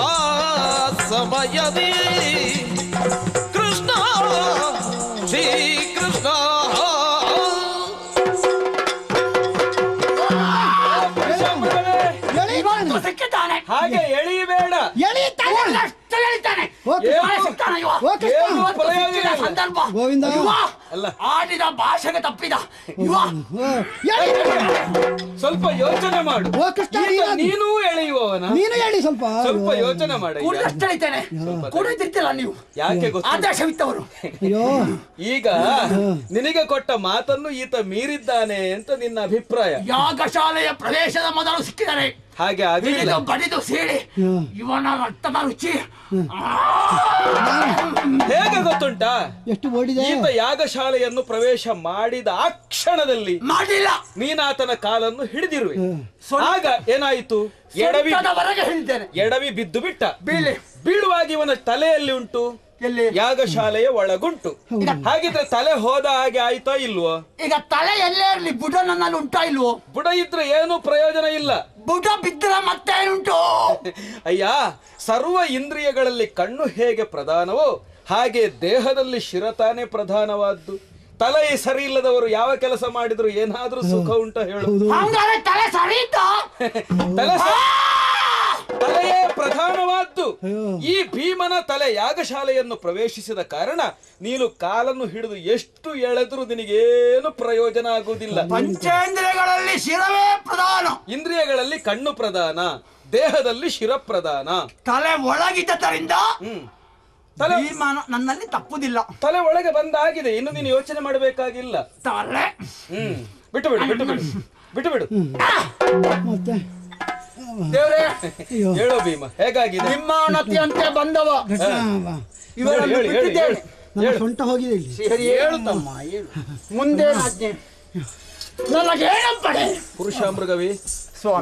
ಆ ಸಮಯದಿ ಕೃಷ್ಣ ಶ್ರೀಕೃಷ್ಣ ಪುರುಷ ಮೃಗವೇ, ಇವನು ಸಿಕ್ಕಿದ್ದಾನೆ. ಹಾಗೆ ಎಳಿಬೇಡ. ಎಳಿತಾನೆ. ಅಷ್ಟೇ ಎಳಿತಾನೆ. ಓ ಏನು? ಕೃಷ್ಣ ಸಿಗ್ತಾನೆ ಇವ. ಓ ಕೃಷ್ಣ. ಏನು ಪ್ರಯೋಜನ ಸಿಕ್ಕಿದ ಇಲ್ಲ. ಸಂದರ್ಭ. ಇವ ಅಲ್ಲ. ಆಡಿದ ಭಾಷೆಗೆ ತಪ್ಪಿದ ಇವ ಸ್ವಲ್ಪ ಯೋಚನೆ ಮಾಡು. ಓ ಕೃಷ್ಣ, ಈಗ ನೀನೂ ಎಳೆಯುವವನ? ನೀನು ಹೇಳಿ ಸ್ವಲ್ಪ ಸ್ವಲ್ಪ ಯೋಚನೆ ಮಾಡ. ಕುಡಿದಷ್ಟು ಎಳಿತೇನೆ. ಕುಡಿದಿರ್ತಿಲ್ಲ ನೀವು. ಯಾಕೆ ಗೊತ್ತಿಲ್ಲ? ಆದೇಶವಿತ್ತವರು. ಅಯ್ಯೋ ಈಗ ನಿನಗೆ ಕೊಟ್ಟ ಮಾತನ್ನು ಈತ ಮೀರಿದ್ದಾನೆ ಅಂತ ನಿನ್ನ ಅಭಿಪ್ರಾಯ. ಯಾಗಶಾಲೆಯ ಪ್ರವೇಶದ ಮೊದಲು ಸಿಕ್ಕಿದರೆ ಹಾಗೆ ಆಗಲಿಲ್ಲ. ಬಡಿದು ಸೀಳಿ ಇವನ ರಕ್ತದ ರುಚಿ ಹೇಗೆ ಗೊತ್ತುಂಟಾ? ಎಷ್ಟು ಓಡಿದೆ ಈತ ಯಾಗಶಾಲೆಯನ್ನು ಪ್ರವೇಶ ಮಾಡಿದ ಆ ಕ್ಷಣದಲ್ಲಿ ಮಾಡಿಲ್ಲ. ನೀನಾತನ ಕಾಲನ್ನು ಹಿಡಿದಿರುವೆ. ಆಗ ಏನಾಯಿತು? ಎಡವಿ ಹೊರಗೆ ಹೇಳಿದ್ದೇನೆ. ಎಡವಿ ಬಿದ್ದು ಬಿಟ್ಟ. ಬೀಳಿ ಬೀಳುವಾಗ ಇವನ ತಲೆಯಲ್ಲಿ ಉಂಟು, ಎಲ್ಲಿ ಯಾಗಶಾಲೆಯ ಒಳಗುಂಟು. ಹಾಗಿದ್ರೆ ತಲೆ ಹೋದ ಹಾಗೆ ಆಯ್ತಾ ಇಲ್ವೋ? ಈಗ ತಲೆ ಎಲ್ಲೇ ಇರ್ಲಿ ಬುಡ ನನ್ನಲ್ಲಿ ಉಂಟಾ ಇಲ್ವೋ? ಬುಡ ಇದ್ರೆ ಏನು ಪ್ರಯೋಜನ ಇಲ್ಲ. ಬುಡ ಬಿದ್ದರೆ ಮತ್ತೇನುಂಟು? ಅಯ್ಯ, ಸರ್ವ ಇಂದ್ರಿಯಗಳಲ್ಲಿ ಕಣ್ಣು ಹೇಗೆ ಪ್ರಧಾನವೋ ಹಾಗೆ ದೇಹದಲ್ಲಿ ಶಿರತಾನೇ ಪ್ರಧಾನವಾದ್ದು. ತಲೆ ಸರಿ ಇಲ್ಲದವರು ಯಾವ ಕೆಲಸ ಮಾಡಿದ್ರು ಏನಾದ್ರೂ ಸುಖ ಉಂಟ ಹೇಳು? ಹಂಗಾರೆ ತಲೆ ಸರಿ ಇತ್ತ? ತಲೆಯೇ ಪ್ರಧಾನವಾದ್ದು. ಈ ಭೀಮನ ತಲೆ ಯಾಗಶಾಲೆಯನ್ನು ಪ್ರವೇಶಿಸಿದ ಕಾರಣ ನೀನು ಕಾಲನ್ನು ಹಿಡಿದು ಎಷ್ಟು ಎಳೆದರೂ ನಿನಗೇನು ಪ್ರಯೋಜನ ಆಗುವುದಿಲ್ಲ. ಪಂಚೇಂದ್ರಿಯಗಳಲ್ಲಿ ಶಿರವೇ ಪ್ರಧಾನ. ಇಂದ್ರಿಯಗಳಲ್ಲಿ ಕಣ್ಣು ಪ್ರಧಾನ, ದೇಹದಲ್ಲಿ ಶಿರ ಪ್ರಧಾನ. ತಲೆ ಒಳಗಿದ್ದರಿಂದ ತಲೆ ನನ್ನಲ್ಲಿ ತಪ್ಪುದಿಲ್ಲ. ತಲೆ ಒಳಗೆ ಬಂದಾಗಿದೆ, ಇನ್ನು ನೀನು ಯೋಚನೆ ಮಾಡಬೇಕಾಗಿಲ್ಲ. ತಲೆ ಬಿಟ್ಟು ಬಿಡು, ಬಿಟ್ಟು ಬಿಡು, ಬಿಟ್ಟು ಬಿಡು. ಮತ್ತೆ ದೇವರೇ, ಹೇಳೋ ಭೀಮ, ಹೇಗಾಗಿದೆ? ನಿಮ್ಮ ಅಣತಿಯಂತೆ ಬಂದವ ಇವರನ್ನು ಹೇಳು, ಹೇಳು, ಬಿಟ್ಟಿದ್ದೇನೆ. ನನ್ನ ಸೊಂಟ ಹೋಗಿದೆ ಇಲ್ಲಿ. ಸರಿ, ಹೇಳು ತಮ್ಮ, ಹೇಳು. ಮುಂದೆ ಆಜ್ಞೆ ನನಗೇನಪ್ಪಡೆ? ಪುರುಷ ಮೃಗವೇ,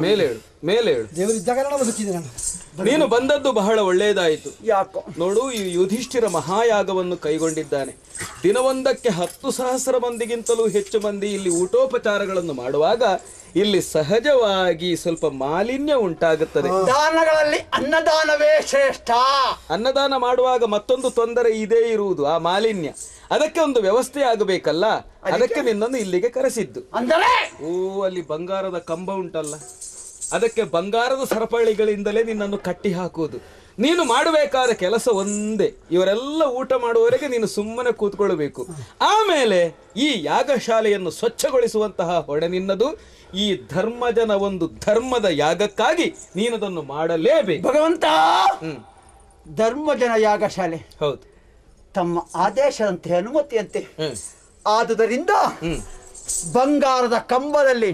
ಮೇಲೆ ಹೇಳು, ಮೇಲೆ ಹೇಳು. ದೇವರಿದ್ದಾಗ ನಾನು ಬದುಕಿದೆ ನಾನು. ನೀನು ಬಂದದ್ದು ಬಹಳ ಒಳ್ಳೆಯದಾಯಿತು. ಯಾಕೋ? ನೋಡು, ಈ ಯುಧಿಷ್ಠಿರ ಮಹಾಯಾಗವನ್ನು ಕೈಗೊಂಡಿದ್ದಾನೆ. ದಿನವೊಂದಕ್ಕೆ 10,000 ಮಂದಿಗಿಂತಲೂ ಹೆಚ್ಚು ಮಂದಿ ಇಲ್ಲಿ ಊಟೋಪಚಾರಗಳನ್ನು ಮಾಡುವಾಗ ಇಲ್ಲಿ ಸಹಜವಾಗಿ ಸ್ವಲ್ಪ ಮಾಲಿನ್ಯ ಉಂಟಾಗುತ್ತದೆ. ದಾನಗಳಲ್ಲಿ ಅನ್ನದಾನವೇ ಶ್ರೇಷ್ಠ. ಅನ್ನದಾನ ಮಾಡುವಾಗ ಮತ್ತೊಂದು ತೊಂದರೆ ಇದೇ ಇರುವುದು, ಆ ಮಾಲಿನ್ಯ. ಅದಕ್ಕೆ ಒಂದು ವ್ಯವಸ್ಥೆ ಆಗಬೇಕಲ್ಲ, ಅದಕ್ಕೆ ನಿನ್ನನ್ನು ಇಲ್ಲಿಗೆ ಕರೆಸಿದ್ದು. ಅಂದರೆ ಓ, ಅಲ್ಲಿ ಬಂಗಾರದ ಕಂಬ ಉಂಟಲ್ಲ, ಅದಕ್ಕೆ ಬಂಗಾರದ ಸರಪಳಿಗಳಿಂದಲೇ ನಿನ್ನನ್ನು ಕಟ್ಟಿ ಹಾಕುವುದು. ನೀನು ಮಾಡಬೇಕಾದ ಕೆಲಸ ಒಂದೇ, ಇವರೆಲ್ಲ ಊಟ ಮಾಡುವವರೆಗೆ ನೀನು ಸುಮ್ಮನೆ ಕೂತ್ಕೊಳ್ಬೇಕು. ಆಮೇಲೆ ಈ ಯಾಗಶಾಲೆಯನ್ನು ಸ್ವಚ್ಛಗೊಳಿಸುವಂತಹ ಹೊಣೆ ನಿನ್ನದು. ಈ ಧರ್ಮಜನ ಒಂದು ಧರ್ಮದ ಯಾಗಕ್ಕಾಗಿ ನೀನದನ್ನು ಮಾಡಲೇಬೇಕು. ಭಗವಂತ, ಧರ್ಮಜನ ಯಾಗಶಾಲೆ ಹೌದು, ತಮ್ಮ ಆದೇಶದಂತೆ ಅನುಮತಿಯಂತೆ ಆದುದರಿಂದ ಬಂಗಾರದ ಕಂಬದಲ್ಲಿ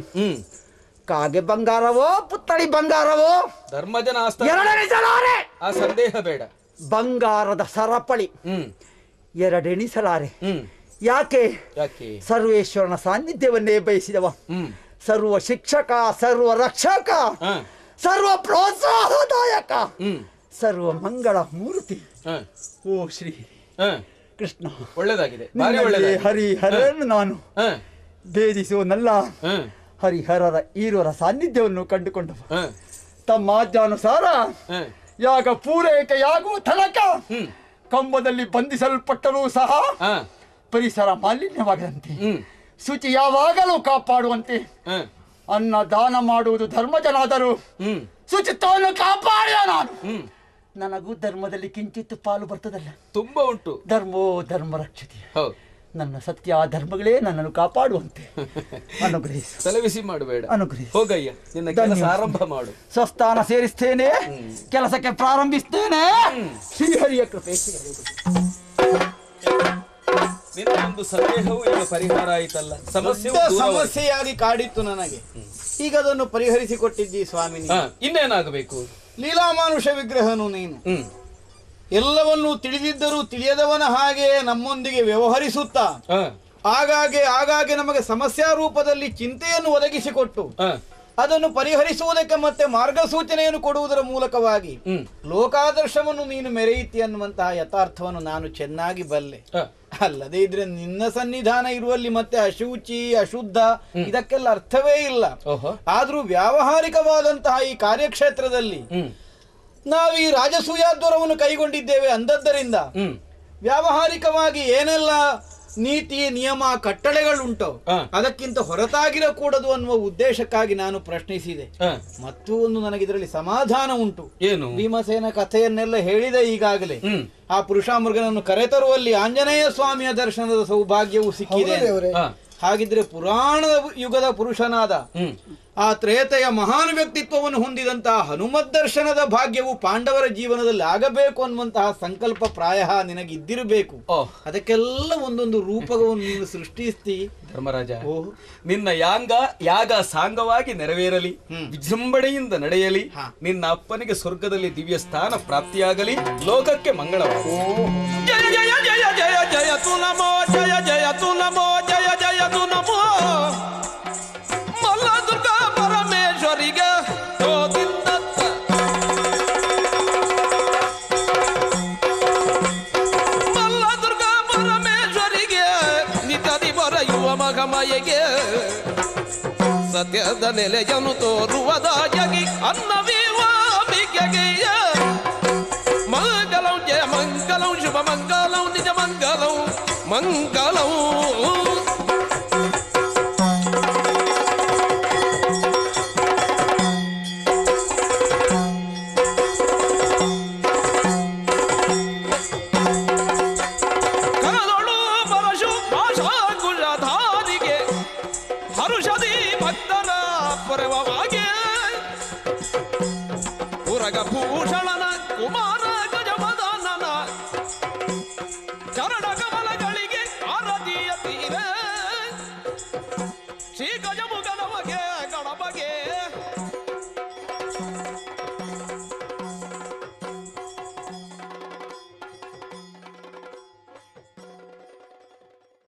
ಕಾಗೆ ಬಂಗಾರವೋ ಪುತ್ತಳಿ ಬಂಗಾರವೋ ಧರ್ಮಜನ ಎರಡೆಣಿಸಲಾರೆ. ಆ ಸಂದೇಹ ಬೇಡ. ಬಂಗಾರದ ಸರಪಳಿ ಎರಡೆಣಿಸಲಾರೆ. ಯಾಕೆ? ಯಾಕೆ? ಸರ್ವೇಶ್ವರನ ಸಾನ್ನಿಧ್ಯವನ್ನೇ ಬಯಸಿದವ, ಸರ್ವ ಶಿಕ್ಷಕ, ಸರ್ವ ರಕ್ಷಕ, ಸರ್ವ ಪ್ರೋತ್ಸಾಹದಾಯಕ, ಸರ್ವ ಮಂಗಳ ಮೂರ್ತಿ ಓ ಶ್ರೀ ಕೃಷ್ಣ. ಒಳ್ಳೆದಾಗಿದೆ, ಹರಿಹರನ್ನು ನಾನು ಭೇದಿಸುವನಲ್ಲ, ಹರಿಹರರ ಈರುವರ ಸಾನ್ನಿಧ್ಯವನ್ನು ಕಂಡುಕೊಂಡವ. ತಮ್ಮ ಆಜ್ಞಾನುಸಾರ ಯಾಗ ಪೂರೈಕೆಯಾಗುವ ತನಕ ಕಂಬದಲ್ಲಿ ಬಂಧಿಸಲ್ಪಟ್ಟರೂ ಸಹ ಪರಿಸರ ಮಾಲಿನ್ಯವಾಗದಂತೆ, ಶುಚಿ ಯಾವಾಗಲೂ ಕಾಪಾಡುವಂತೆ, ಅನ್ನ ದಾನ ಮಾಡುವುದು ಧರ್ಮಜನಾದರೂ ಶುಚಿತ್ವವನ್ನು ಕಾಪಾಡಿದ ನಾನು. ನನಗೂ ಧರ್ಮದಲ್ಲಿ ಕಿಂಚಿತ್ತು ಪಾಲು ಬರ್ತದಲ್ಲ, ತುಂಬಾ ಉಂಟು. ಧರ್ಮೋ ಧರ್ಮ ರಕ್ಷತೆ. ನನ್ನ ಸತ್ಯ ಧರ್ಮಗಳೇ ನನ್ನನ್ನು ಕಾಪಾಡುವಂತೆ ಅನುಗ್ರಹಿಸು. ತಲೆಬಿಸಿ ಮಾಡಬೇಡ, ಅನುಗ್ರಹಿಸು. ಹೋಗಯ್ಯ, ನಿನ್ನ ಕೆಲಸ ಆರಂಭ ಮಾಡು. ಸ್ವಸ್ಥಾನ ಸೇರಿಸ್ತೇನೆ, ಕೆಲಸಕ್ಕೆ ಪ್ರಾರಂಭಿಸ್ತೇನೆ. ಶ್ರೀಹರಿಯ ಕೃಪೆ. ನಿನ್ನ ಒಂದು ಸಂದೇಹವು ಈಗ ಪರಿಹಾರ ಆಯ್ತಲ್ಲ. ಸಮಸ್ಯೆಯಾಗಿ ಕಾಡಿತ್ತು ನನಗೆ, ಈಗ ಅದನ್ನು ಪರಿಹರಿಸಿಕೊಟ್ಟಿದ್ದಿ ಸ್ವಾಮಿ. ಇನ್ನೇನಾಗಬೇಕು? ಲೀಲಾಮಾನುಷ ವಿಗ್ರಹನು ನೀನು. ಎಲ್ಲವನ್ನೂ ತಿಳಿದಿದ್ದರೂ ತಿಳಿಯದವನ ಹಾಗೆ ನಮ್ಮೊಂದಿಗೆ ವ್ಯವಹರಿಸುತ್ತಾ ಆಗಾಗ್ಗೆ ನಮಗೆ ಸಮಸ್ಯಾ ರೂಪದಲ್ಲಿ ಚಿಂತೆಯನ್ನು ಒದಗಿಸಿಕೊಟ್ಟು ಅದನ್ನು ಪರಿಹರಿಸುವುದಕ್ಕೆ ಮತ್ತೆ ಮಾರ್ಗಸೂಚನೆಯನ್ನು ಕೊಡುವುದರ ಮೂಲಕವಾಗಿ ಲೋಕಾದರ್ಶವನ್ನು ನೀನು ಮೆರೆಯುತ್ತಿ ಅನ್ನುವಂತಹ ಯಥಾರ್ಥವನ್ನು ನಾನು ಚೆನ್ನಾಗಿ ಬಲ್ಲೆ. ಅಲ್ಲದೆ ಇದ್ರೆ ನಿನ್ನ ಸನ್ನಿಧಾನ ಇರುವಲ್ಲಿ ಮತ್ತೆ ಅಶುಚಿ ಅಶುದ್ಧ ಇದಕ್ಕೆಲ್ಲ ಅರ್ಥವೇ ಇಲ್ಲ. ಆದ್ರೂ ವ್ಯಾವಹಾರಿಕವಾದಂತಹ ಈ ಕಾರ್ಯಕ್ಷೇತ್ರದಲ್ಲಿ ನಾವು ಈ ರಾಜಸೂಯಾದ್ವರವನ್ನು ಕೈಗೊಂಡಿದ್ದೇವೆ ಅಂದದ್ದರಿಂದ ವ್ಯಾವಹಾರಿಕವಾಗಿ ಏನೆಲ್ಲ ನೀತಿ ನಿಯಮ ಕಟ್ಟಳೆಗಳುಂಟು ಅದಕ್ಕಿಂತ ಹೊರತಾಗಿರಕೂಡದು ಅನ್ನುವ ಉದ್ದೇಶಕ್ಕಾಗಿ ನಾನು ಪ್ರಶ್ನಿಸಿದೆ. ಮತ್ತು ಒಂದು ನನಗಿದರಲ್ಲಿ ಸಮಾಧಾನ ಉಂಟು. ಏನು? ಭೀಮಸೇನ ಕಥೆಯನ್ನೆಲ್ಲ ಹೇಳಿದೆ ಈಗಾಗಲೇ. ಆ ಪುರುಷಾಮೃಗನನ್ನು ಕರೆತರುವಲ್ಲಿ ಆಂಜನೇಯ ಸ್ವಾಮಿಯ ದರ್ಶನದ ಸೌಭಾಗ್ಯವು ಸಿಕ್ಕಿದೆ. ಹಾಗಿದ್ರೆ ಪುರಾಣದ ಯುಗದ ಪುರುಷನಾದ ಆ ತ್ರೇತೆಯ ಮಹಾನ್ ವ್ಯಕ್ತಿತ್ವವನ್ನು ಹೊಂದಿದಂತಹ ಹನುಮತ್ ದರ್ಶನದ ಭಾಗ್ಯವು ಪಾಂಡವರ ಜೀವನದಲ್ಲಿ ಆಗಬೇಕು ಅನ್ನುವಂತಹ ಸಂಕಲ್ಪ ಪ್ರಾಯ ನಿನಗಿದ್ದಿರಬೇಕು. ಅದಕ್ಕೆಲ್ಲ ಒಂದೊಂದು ರೂಪವನ್ನು ನೀನು ಸೃಷ್ಟಿಸ್ತಿ. ಧರ್ಮರಾಜ, ನಿನ್ನ ಯಾಗ ಸಾಂಗವಾಗಿ ನೆರವೇರಲಿ, ವಿಜೃಂಭಣೆಯಿಂದ ನಡೆಯಲಿ, ನಿನ್ನ ಅಪ್ಪನಿಗೆ ಸ್ವರ್ಗದಲ್ಲಿ ದಿವ್ಯ ಸ್ಥಾನ ಪ್ರಾಪ್ತಿಯಾಗಲಿ, ಲೋಕಕ್ಕೆ ಮಂಗಳವಾಗಲಿ. ಜಯ ಜಯ ಜಯ ಜಯ ಜಯ ತು ನಮೋ, ಜಯ ಜಯ ತು ನಮೋ, ಜಯ ಜಯ ತು ನಮೋ. ಮಲ್ಲ ದುರ್ಗಾ ಪರಮೇಶ್ವರಿಗೆ ತೋದಿದ್ದತ್ತ ಮಲ್ಲ ದುರ್ಗಾ ಪರಮೇಶ್ವರಿಗೆ ನಿತದಿ ಬರೆಯುವ ಮಗಮಯಗೆ ಸತ್ಯದ ನೆಲೆಯನ್ನು ತೋರುವುದಾಗಿ ಅನ್ನವೀವಾಮಿಕೆಗೆ ಮಂಗಲಂ ಜಯ ಮಂಗಲಂ ಶುಭ ಮಂಗಲಂ ನಿಜ ಮಂಗಲಂ ಮಂಗಲಂ. ಕರದೊಳು ಪರಶು ಭಾಷಾಕುಲಧಾರಿಗೆ ಹರುಷದಿ ಭಕ್ತರ ಪರವವಾಗಿ ಪುರಗ ಭೂಷಣನ ಕುಮಾರ ಗಜಮದನನ ಚರಣಗಮನ